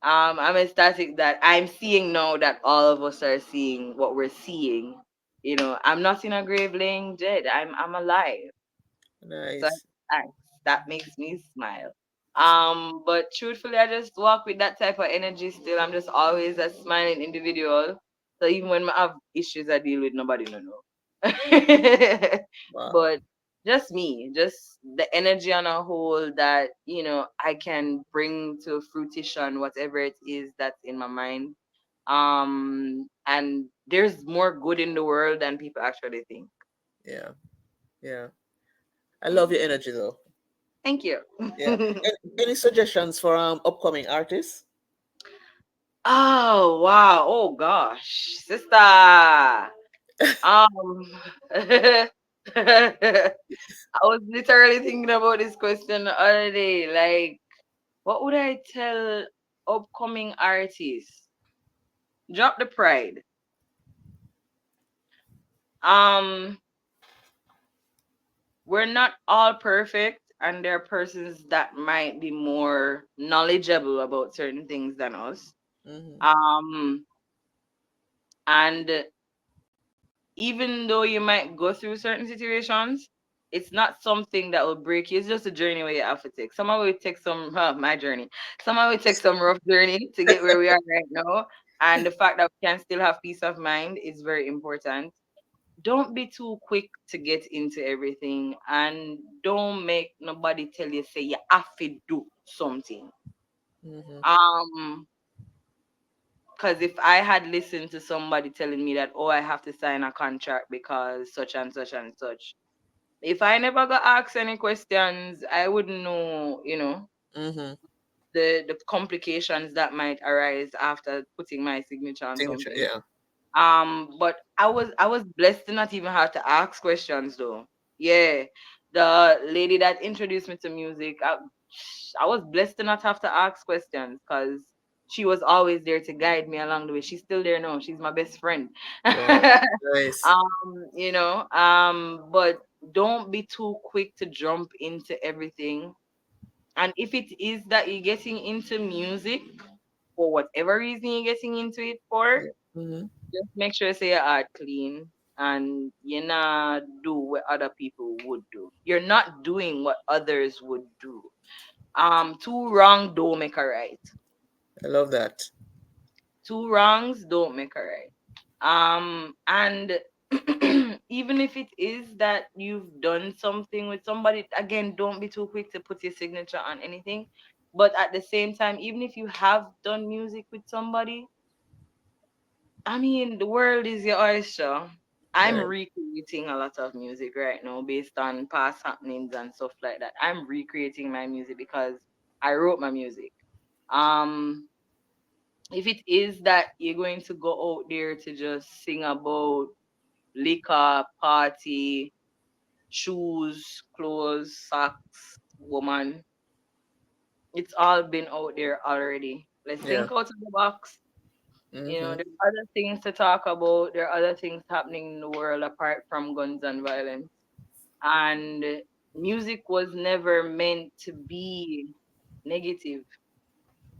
Speaker 2: I'm ecstatic that I'm seeing now that all of us are seeing what we're seeing. You know, I'm not in a grave laying dead. I'm alive. So
Speaker 3: Nice.
Speaker 2: thanks. That makes me smile. But truthfully, I just walk with that type of energy still. I'm just always a smiling individual. So even when I have issues I deal with, nobody no know.
Speaker 3: Wow.
Speaker 2: But just me, just the energy on a whole that, I can bring to fruition whatever it is that's in my mind. And there's more good in the world than people actually think.
Speaker 3: Yeah. Yeah. I love your
Speaker 2: Mhm.
Speaker 3: energy though.
Speaker 2: Thank you.
Speaker 3: Yeah. Any suggestions for upcoming artists?
Speaker 2: Oh wow. Oh gosh. Sister. I was literally thinking about this question the other day. Like, what would I tell upcoming artists? Drop the pride. Um, we're not all perfect, and there are persons that might be more knowledgeable about certain things than us.
Speaker 3: Hmm.
Speaker 2: Um, and
Speaker 1: even though you might go through certain situations, it's not something that will break you. It's just a journey where you have to take. Somehow we take some my journey. Somehow we take some rough journey to get where we are right now. And the fact that we can still have peace of mind is very important. Don't be too quick to get into everything, and don't make nobody tell you say you have to do something.
Speaker 3: Mm-hmm.
Speaker 1: Um because if I had listened to somebody telling me that, oh, I have to sign a contract because such and such and such, if I never got asked any questions, I wouldn't know,
Speaker 3: Mm-hmm.
Speaker 1: the complications that might arise after putting my signature on
Speaker 3: Signature.
Speaker 1: something.
Speaker 3: Yeah.
Speaker 1: But I was blessed to not even have to ask questions though. Yeah, the lady that introduced me to music, I was blessed to not have to ask questions because she was always there to guide me along the way. She's still there now. She's my best friend.
Speaker 3: Wow. Nice.
Speaker 1: But don't be too quick to jump into everything. And if it is that you're getting into music for whatever reason you're getting into it for,
Speaker 3: Yeah. Mm-hmm.
Speaker 1: just make sure say your heart clean and you not do what other people would do. You're not doing what others would do. Two wrong don't make a right.
Speaker 3: I love that.
Speaker 1: Two wrongs don't make a right. And even if it is that you've done something with somebody, again, don't be too quick to put your signature on anything. But at the same time, even if you have done music with somebody, I mean, the world is your oyster. I'm
Speaker 3: Right.
Speaker 1: recreating a lot of music right now based on past happenings and stuff like that. I'm recreating my music because I wrote my music. Um, if it is that you're going to go out there to just sing about liquor, party, shoes, clothes, socks, woman, it's all been out there already. Let's
Speaker 3: Yeah.
Speaker 1: think out of the box.
Speaker 3: Mm-hmm.
Speaker 1: There's other things to talk about. There are other things happening in the world apart from guns and violence. And music was never meant to be negative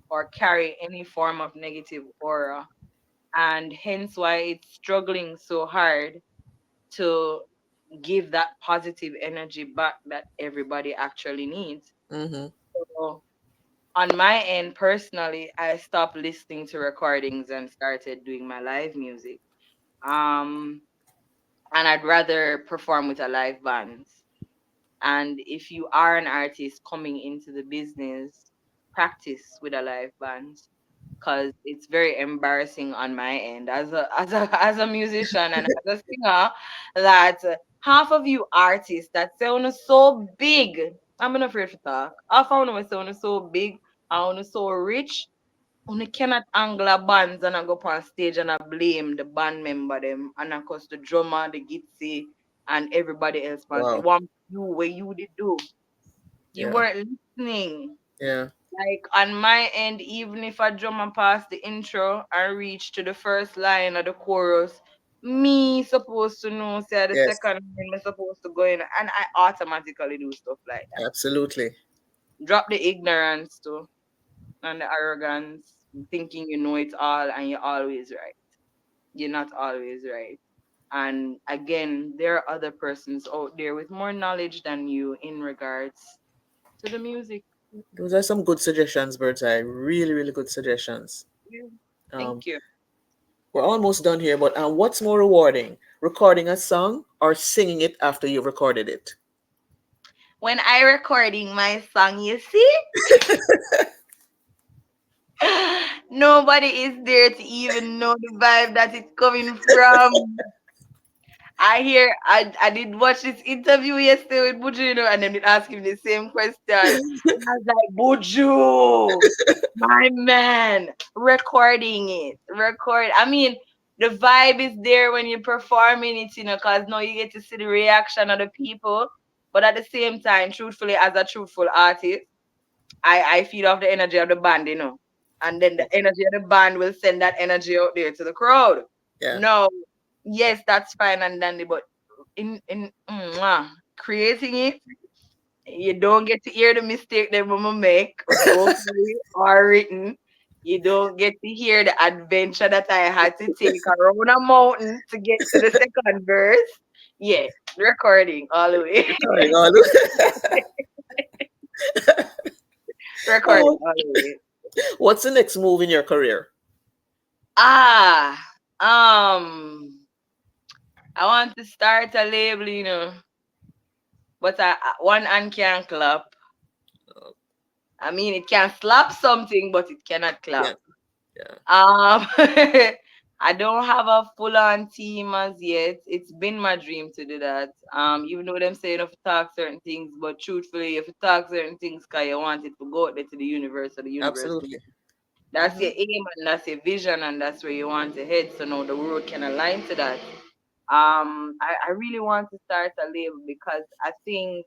Speaker 1: or carry any form of negative aura. And hence why it's struggling so hard to give that positive energy back that everybody actually needs.
Speaker 3: Mm-hmm.
Speaker 1: So on my end personally, I stopped listening to recordings and started doing my live music. Um, and I'd rather perform with a live band. And if you are an artist coming into the business, practice with a live band because it's very embarrassing on my end as a musician and as a singer that half of you artists that sound so big. I'm not afraid to talk. Half of them sound so big and so rich. You cannot angle a bands and I go up on stage and I blame the band member them and of course the drummer, the guitar, and everybody else man say,
Speaker 3: Wow.
Speaker 1: what you what you did do. You
Speaker 3: Yeah.
Speaker 1: weren't listening.
Speaker 3: Yeah.
Speaker 1: Like on my end, even if a drummer pass the intro and reach to the first line of the chorus, me supposed to know say the
Speaker 3: Yes.
Speaker 1: second line me supposed to go in and I automatically do stuff like that.
Speaker 3: Absolutely.
Speaker 1: Drop the ignorance too and the arrogance, thinking you know it all and you're always right. You're not always right. And again, there are other persons out there with more knowledge than you in regards to the music.
Speaker 3: Those are some good suggestions, Birdz-I. Really, really good suggestions.
Speaker 1: Yeah.
Speaker 3: Um,
Speaker 1: Thank you.
Speaker 3: we're almost done here, but what's more rewarding, recording a song or singing it after you've recorded it?
Speaker 1: When I recording my song, you see, nobody is there to even know the vibe that it's coming from. I did watch this interview yesterday with Buju, and then they asked him the same question. I was like, Buju, my man, recording it. Record. I mean, the vibe is there when you're performing it, because now you get to see the reaction of the people. But at the same time, truthfully, as a truthful artist, I feed off the energy of the band. And then the energy of the band will send that energy out there to the crowd.
Speaker 3: Yeah.
Speaker 1: No, yes, that's fine and dandy, but creating it, you don't get to hear the mistake that mama make vocally or written.
Speaker 4: You don't get to hear the adventure that I had to take around a mountain to get to the second verse. Yeah, recording all the way.
Speaker 3: Recording all the-
Speaker 4: Recording
Speaker 3: Oh,
Speaker 4: all the way.
Speaker 3: what's the next move in your career?
Speaker 4: Ah, I want to start a label, but one hand can't clap. I mean, it can slap something, but it cannot clap.
Speaker 3: Yeah, yeah,
Speaker 4: I don't have a full-on team as yet. It's been my dream to do that. Even though them saying if you talk certain things, but truthfully, if you talk certain things, cause you want it to go out there to the universe, or the universe to you.
Speaker 3: absolutely.
Speaker 4: That's
Speaker 3: Hmm.
Speaker 4: your aim and that's your vision, and that's where you want to head. So now the road can align to that. I really want to start a label because I think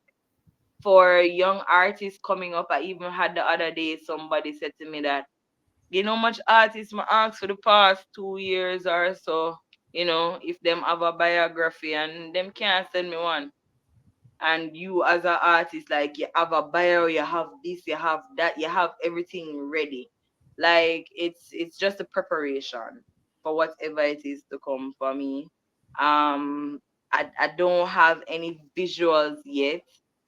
Speaker 4: for young artists coming up, I even had the other day somebody said to me that much artists I asked for the past 2 years or so, if them have a biography and them can't send me one. And you as an artist, like you have a bio, you have this, you have that, you have everything ready. Like it's just a preparation for whatever it is to come for me. I don't have any visuals yet,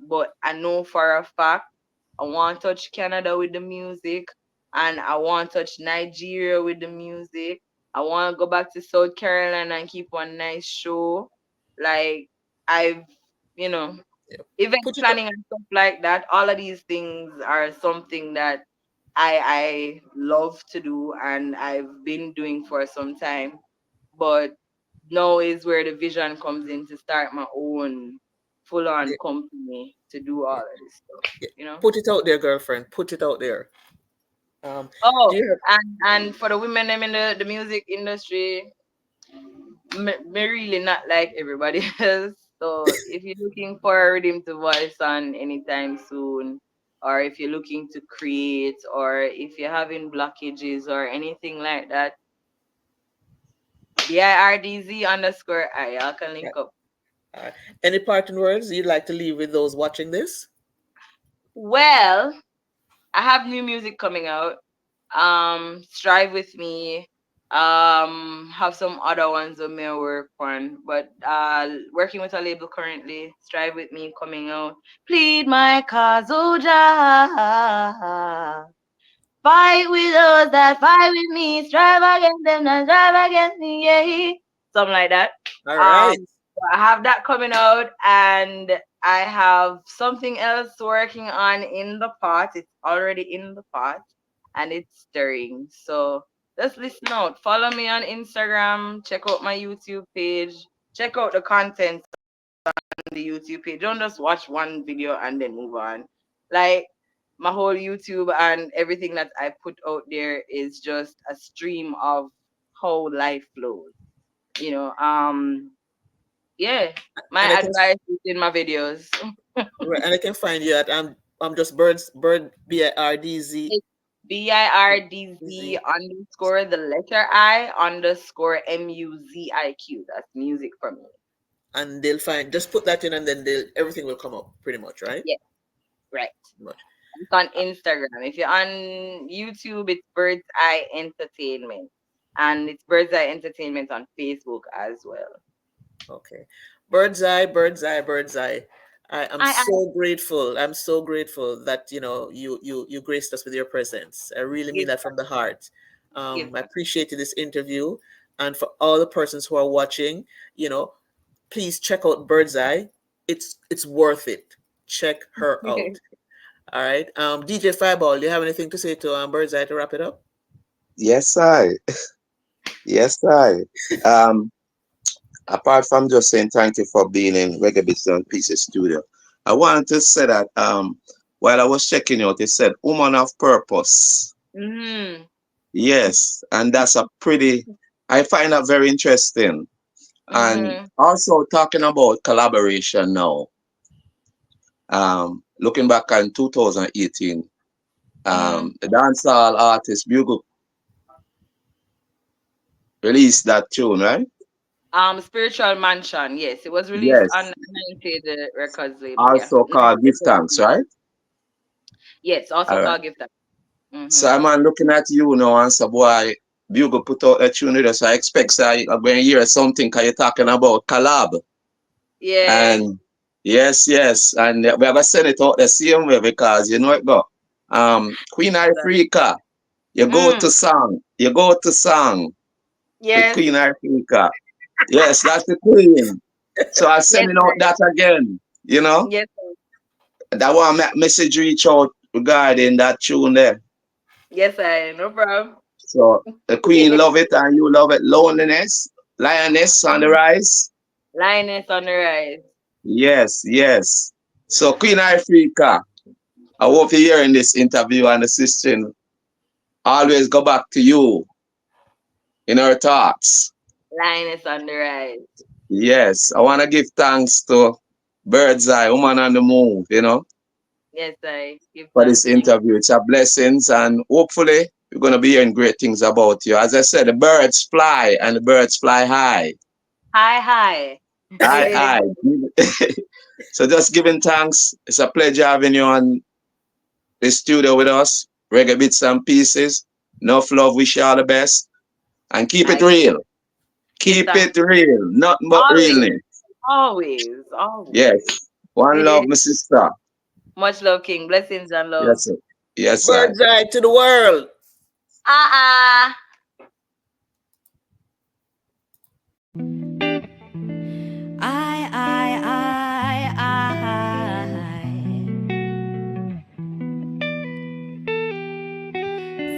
Speaker 4: but I know for a fact I want to touch Canada with the music, and I want to touch Nigeria with the music. I want to go back to South Carolina and keep one nice show. Like I've, you know,
Speaker 3: Yeah.
Speaker 4: event
Speaker 3: Put it up.
Speaker 4: planning and stuff like that. All of these things are something that I love to do and I've been doing for some time. But now is where the vision comes in to start my own full on
Speaker 3: Yeah,
Speaker 4: company to do all
Speaker 3: yeah,
Speaker 4: of this
Speaker 3: yeah.
Speaker 4: stuff.
Speaker 3: Put it out there, girlfriend. Put it out there. Um, do
Speaker 4: Oh,
Speaker 3: you have?
Speaker 4: and for the women them in the music industry, me really not like everybody else. So if you're looking for a rhythm to voice on anytime soon, or if you're looking to create, or if you're having blockages or anything like that, BIRDZ_I, y'all can
Speaker 3: Yeah.
Speaker 4: link up.
Speaker 3: Any parting words you'd like to leave with those watching this?
Speaker 4: Well, I have new music coming out. Strive with me. Have some other ones that may work on, but working with a label currently. Strive with me coming out. Plead my cause, oh Jah. Fight with those that fight with me. Strive against them that strive against me. Yeah, something like that.
Speaker 3: All
Speaker 4: Um,
Speaker 3: right.
Speaker 4: so I have that coming out, and I have something else working on in the pot. It's already in the pot, and it's stirring. So just listen out. Follow me on Instagram. Check out my YouTube page. Check out the content on the YouTube page. Don't just watch one video and then move on. Like my whole YouTube and everything that I put out there is just a stream of how life flows. You know, yeah. My
Speaker 3: And I can
Speaker 4: advice is in my videos.
Speaker 3: right, and I can find you at I'm just Birdz
Speaker 4: It's BIRDZ underscore the letter I underscore MUZIQ. That's music for me.
Speaker 3: and they'll find just put that in and then they'll everything will come up pretty much, right?
Speaker 4: Yeah, right.
Speaker 3: Much.
Speaker 4: It's on Instagram. If you're on YouTube, it's Birdz-I Entertainment. And it's Birdz-I Entertainment on Facebook as well.
Speaker 3: Okay. Birdz-I. I am
Speaker 4: I
Speaker 3: so grateful. I'm so grateful that you graced us with your presence. I really mean
Speaker 4: give
Speaker 3: that from the heart.
Speaker 4: give
Speaker 3: I appreciated this interview, and for all the persons who are watching, you know, please check out Birdz-I. It's worth it. Check her out. All right. DJ Fireball, do you have anything to say to Birdz-I to wrap it up?
Speaker 5: Yes, I. Yes, I. Um, Apart from just saying thank you for being in ReggaeBitz&Pcs studio, I wanted to say that while I was checking out, it said woman of purpose.
Speaker 4: mm-hmm.
Speaker 5: Yes, and that's a pretty, I find that very interesting. And
Speaker 4: Mm-hmm.
Speaker 5: also talking about collaboration now, looking back on 2018,
Speaker 4: Mm-hmm.
Speaker 5: the dancehall artist Bugle released that tune, right?
Speaker 4: Spiritual Mansion. Yes, it was released on
Speaker 5: Yes,
Speaker 4: 90 Records label. Yeah.
Speaker 5: also
Speaker 4: 90
Speaker 5: called Give
Speaker 4: Records
Speaker 5: Thanks,
Speaker 4: label.
Speaker 5: right?
Speaker 4: Yes, also
Speaker 5: All right.
Speaker 4: called Gift.
Speaker 5: So I'm looking at you now and say, boy, Bugle put out a tune with us. So I expect I'm going to hear something because you're talking about collab.
Speaker 4: Yeah.
Speaker 5: And yes. And we have to send it out the same way because you know it go. Queen Africa, you go to song. You go to song with
Speaker 4: Yes.
Speaker 5: Queen Africa. Yes, that's the queen. So I'm
Speaker 4: Yes,
Speaker 5: sending out
Speaker 4: I.
Speaker 5: that again. You know,
Speaker 4: Yes,
Speaker 5: that one message reach out regarding that tune there.
Speaker 4: yes, I. No problem.
Speaker 5: So the queen love it and you love it. Loneliness, lioness on the rise.
Speaker 4: Lioness on the rise.
Speaker 5: Yes. So Queen Africa, I hope you're hearing this interview and assisting. Always go back to you in our thoughts.
Speaker 4: Lioness on the rise.
Speaker 5: Yes, I want to give thanks to Birdz-I, Woman on the Move,
Speaker 4: Yes, I. Give
Speaker 5: for this
Speaker 4: thanks to you.
Speaker 5: interview. It's a blessing, and hopefully we're going to be hearing great things about you. As I said, the birds fly and the birds fly high.
Speaker 4: Hi.
Speaker 5: High. So just giving thanks. It's a pleasure having you on the studio with us. ReggaeBitz&Pcs. Enough love. Wish you all the best. And keep it
Speaker 4: I
Speaker 5: real.
Speaker 4: give
Speaker 5: Keep
Speaker 4: thanks.
Speaker 5: it real. Nothing but
Speaker 4: Always.
Speaker 5: realness.
Speaker 4: Always.
Speaker 5: Yes. One love, my sister.
Speaker 4: Much love, King. Blessings and love.
Speaker 5: Yes, sir. Yes, sir.
Speaker 3: Birdz-I to the world.
Speaker 4: Uh-uh.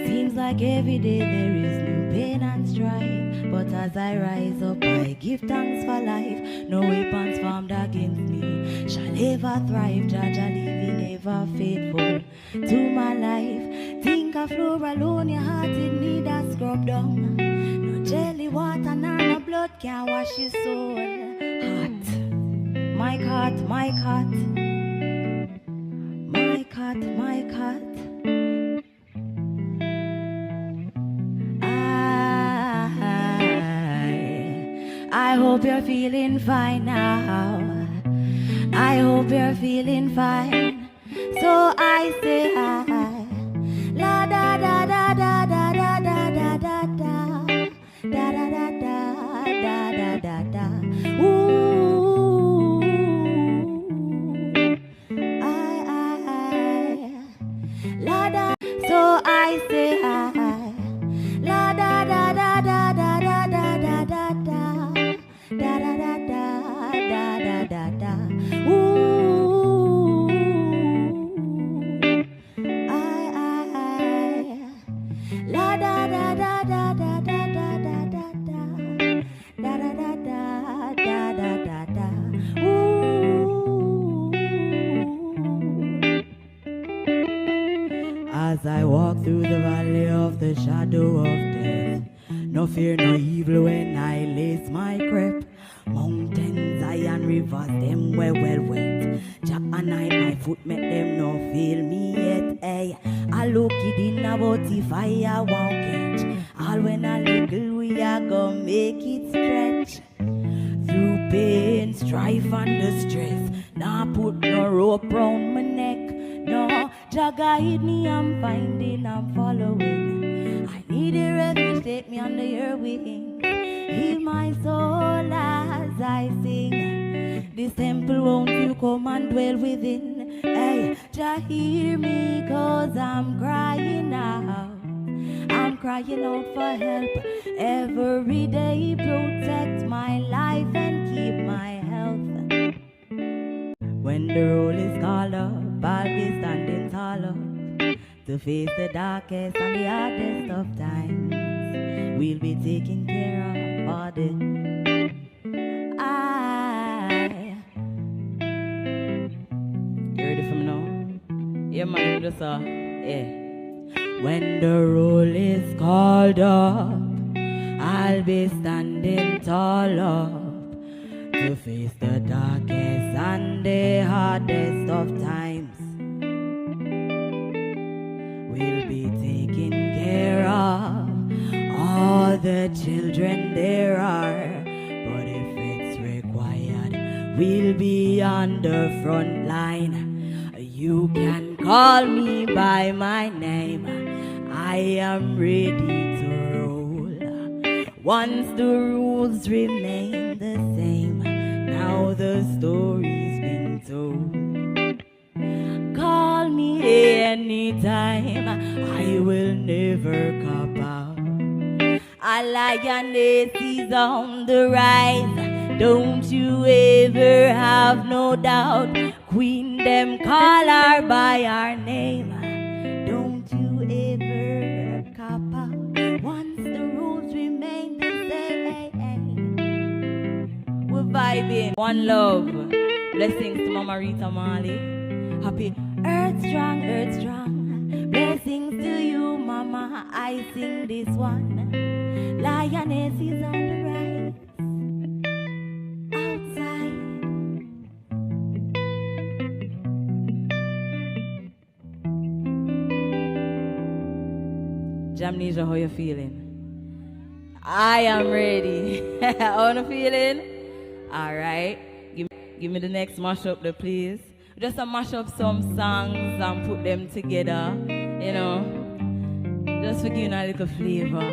Speaker 1: Seems like every day there is new pain and strife. But as I rise up, I give thanks for life. No weapons formed against me shall ever thrive. Jaja living ever faithful to my life. Think of floor alone, your heart in need a scrub down. No jelly water, nor no blood can wash your soul. Heart, my cat, my cat, my cat, my cat. I hope you're feeling fine now. I hope you're feeling fine. So I say hi. La da da da da da da da da da da da da da da da da da. Ooh, I la da. So I say hi. La da da da da da da da da da da da da da da da da. Ooh, la da da da da da da da da da da da da da. Ooh. As I walk through the valley of the shadow of death, no fear, no evil when I lace my crep. Mountains, and rivers, them well wet. Jack and I, my foot make them no feel me yet. Hey, I look it in about if I won't catch. All when a little we are gonna make it stretch. Through pain, strife and distress, now put no rope round my neck. No, Jah guide me, I'm finding, I'm following. I need a refuge, take me under your wing. Heal my soul as I sing. This temple won't you come and dwell within. Hey, Jah hear me cause I'm crying out. I'm crying out for help. Every day protect my life and keep my health. When the roll is called up, I'll be standing tall up to face the darkest and the hardest of times. We'll be taking care of all the You ready for me now? Yeah, man, just yeah. When the roll is called up, I'll be standing tall up to face the darkest and the hardest of times. We'll be taking care of all the children there are, but if it's required, we'll be on the front line. You can call me by my name. I am ready to roll. Once the rules remain the same, now the story's been told. Call me anytime, I will never cop out. A lioness is on the rise, don't you ever have no doubt. Queen, them call her by our name, don't you ever cop out. Once the rules remain the same, we're vibing. One love, blessings to Mama Rita Marley. Happy Earth strong, Earth strong. Blessings to you, Mama. I sing this one. Lioness is on the rise. Outside. Jamnesia, how you feeling? I am ready. How you feeling? All right. Give me the next mashup, there, please. Just to mash up some songs and put them together, you know, just to give you a little flavor.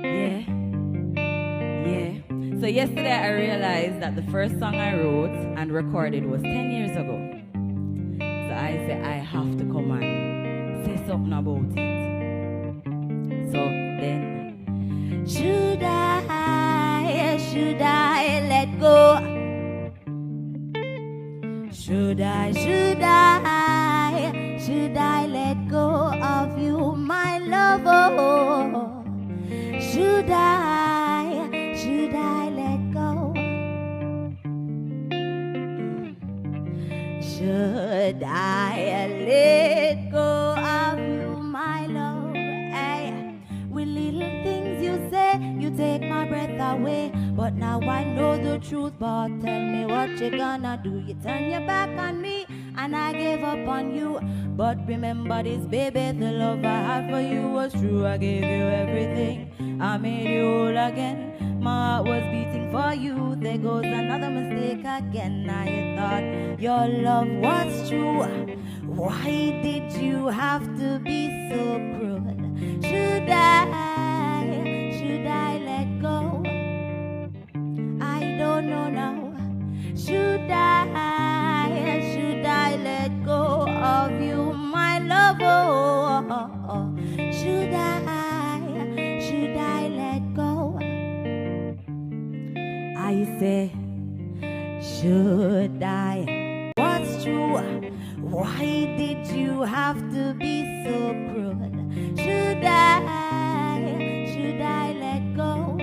Speaker 1: Yeah. So yesterday I realized that the first song I wrote and recorded was 10 years ago. So I said I have to come and say something about it. So then, should I let go? Should I let go of you, my lover? Should I let go? Should I let go of you, my love? Hey, with little things you say, you take my breath away. But now I know the truth, but tell me what you gonna do. You turn your back on me, and I gave up on you. But remember this, baby, the love I had for you was true. I gave you everything, I made you whole again. My heart was beating for you. There goes another mistake again. Now you thought your love was true. Why did you have to be so cruel? Should I let go? I don't know now. Should I let go of you, my lover? Should I let go? I say, should I? What's true? Why did you have to be so cruel? Should I let go?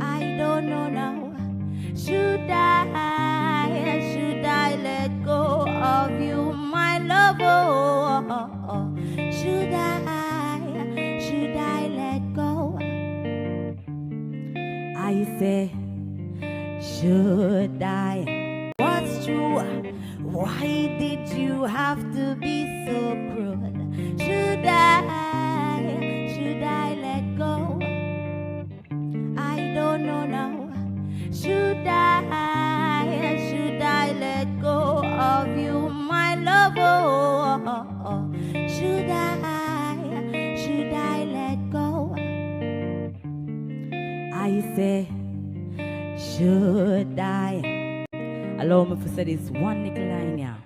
Speaker 1: I don't know now. Should I let go of you, my lover? Should I let go? I say, should I? What's true? Why did you have to be so cruel? Should I let go? I don't know now. Should I let go of you, my lover? Should I let go? I say, should I? Allow me to say this one little line here.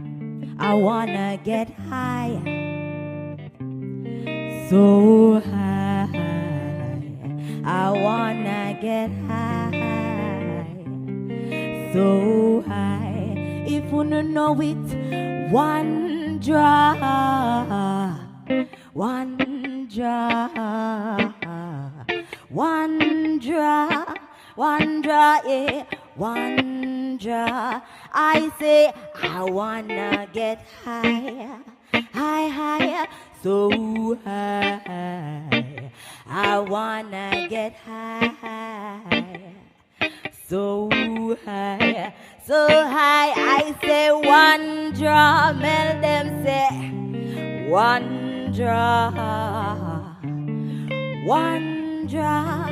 Speaker 1: I wanna get high, so high. I wanna get high, so high. If you don't know it, one drop, one drop, one drop, one drop, yeah, one drop. I say I wanna get high, high, high, so high. I wanna get high, so high, so high. I say one drop, melt them say one drop, one drop,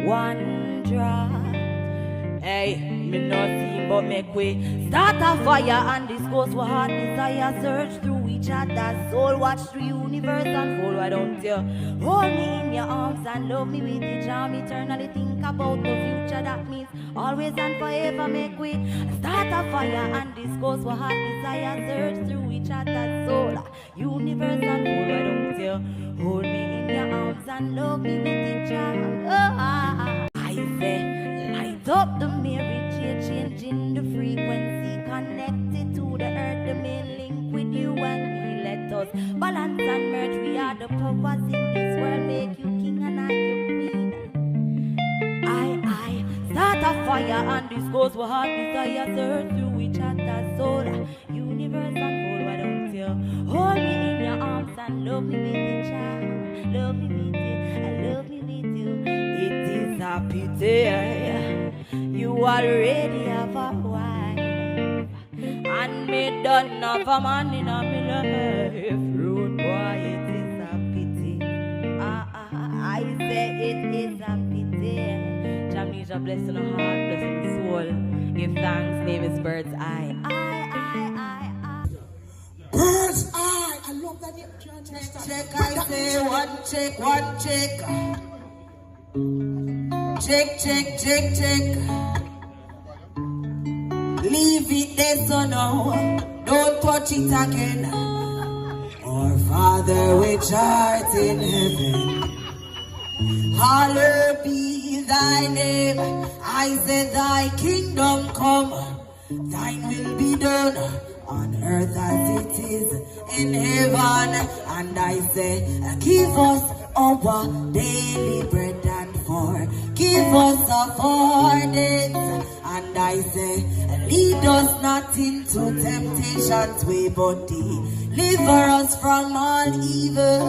Speaker 1: one drop. Hey, me not see but make way. Start a fire and this goes what heart desire. Search through it each other's soul. Watch the universe unfold. Why don't you hold me in your arms and love me with your charm? Eternally think about the future. That means always and forever. Make we start a fire and discuss what heart desire. Search through each other's soul. Universe unfold. Why don't you hold me in your arms and love me with your charm? I say, light up the marriage, changing the frequency, connected to the earth, the main link with you and me. Let us balance and merge. We are the powers in this world. Make you king and I you queen. I start a fire and discuss what heart desire. Search through each other's soul. Universe unfold. Why don't you hold me in your arms and love me with your charm? Love me with you, I love me with you. It is a pity you already have a wife, and me don't have a man in a me life. Rude boy, it is a pity. I say it is a pity. Jamaica, blessing the heart, blessing the soul. Give thanks, name is Birdz-I.
Speaker 6: Birdz-I. I love that you can't check. I say one check, one check. Check. Leave it there so now. Don't touch it again. Our Father which art in heaven, hallowed be thy name. I say thy kingdom come, thine will be done on earth as it is in heaven. And I say, give us our daily bread and forgive us of our debts. And I say, lead us not into temptation's way, but deliver us from all evil.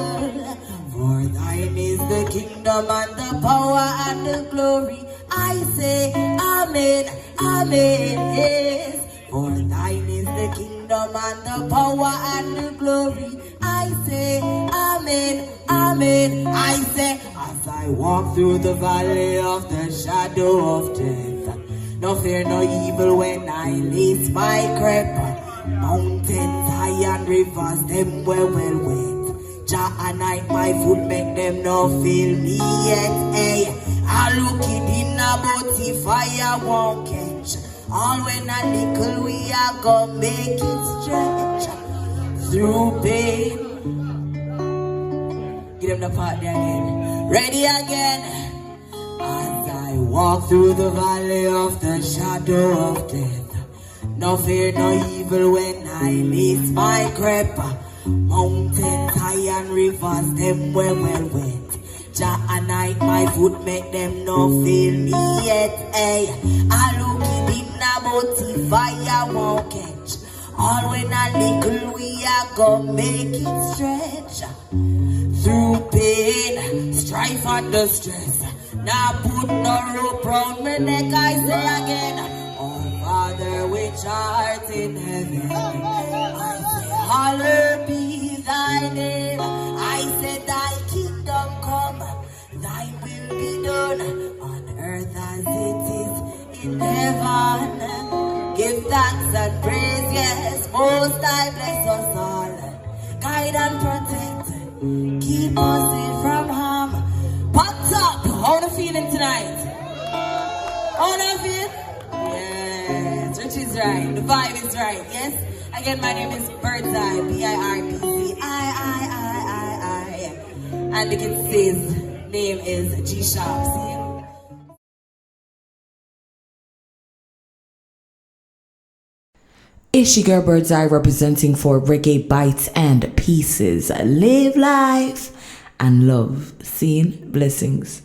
Speaker 6: For thine is the kingdom and the power and the glory. I say, amen, amen, yes. For thine is the kingdom and the power and the glory. I say, amen, amen. I say, as I walk through the valley of the shadow of death, no fear, no evil when I lace my crepe. Mountains high and rivers, them well wet. Jah and I, my foot make them no feel me yet. Hey, I look it in about the fire won't catch. All when a little we are gonna make it stretch through pain. Give them the part there again. Ready again. As I walk through the valley of the shadow of death, no fear, no evil when I lace my crepe. Mountains high and rivers, them well wet. Jah and I, my foot make them no feel me yet. Hey, I look it in about the fire won't catch. All when a little we are gonna make it stretch through pain, strife and distress. Now put no rope round my neck. I say again, our Father which art in heaven, I say, hallowed be thy name. I say, thy kingdom come, thy will be done on earth as it is in heaven. Give thanks and praise, yes, most High bless us all. Guide and protect, keep us safe from harm. Popped up, how the feeling tonight? How the feel? Yes, Rich is right, the vibe is right, yes? Again, my name is Birdz-I, Birdz-I. And the kid's name is G-Sharp, see?
Speaker 7: It's your girl Birdz-I representing for ReggaeBitz&Pcs. Live life and love. Seeing blessings.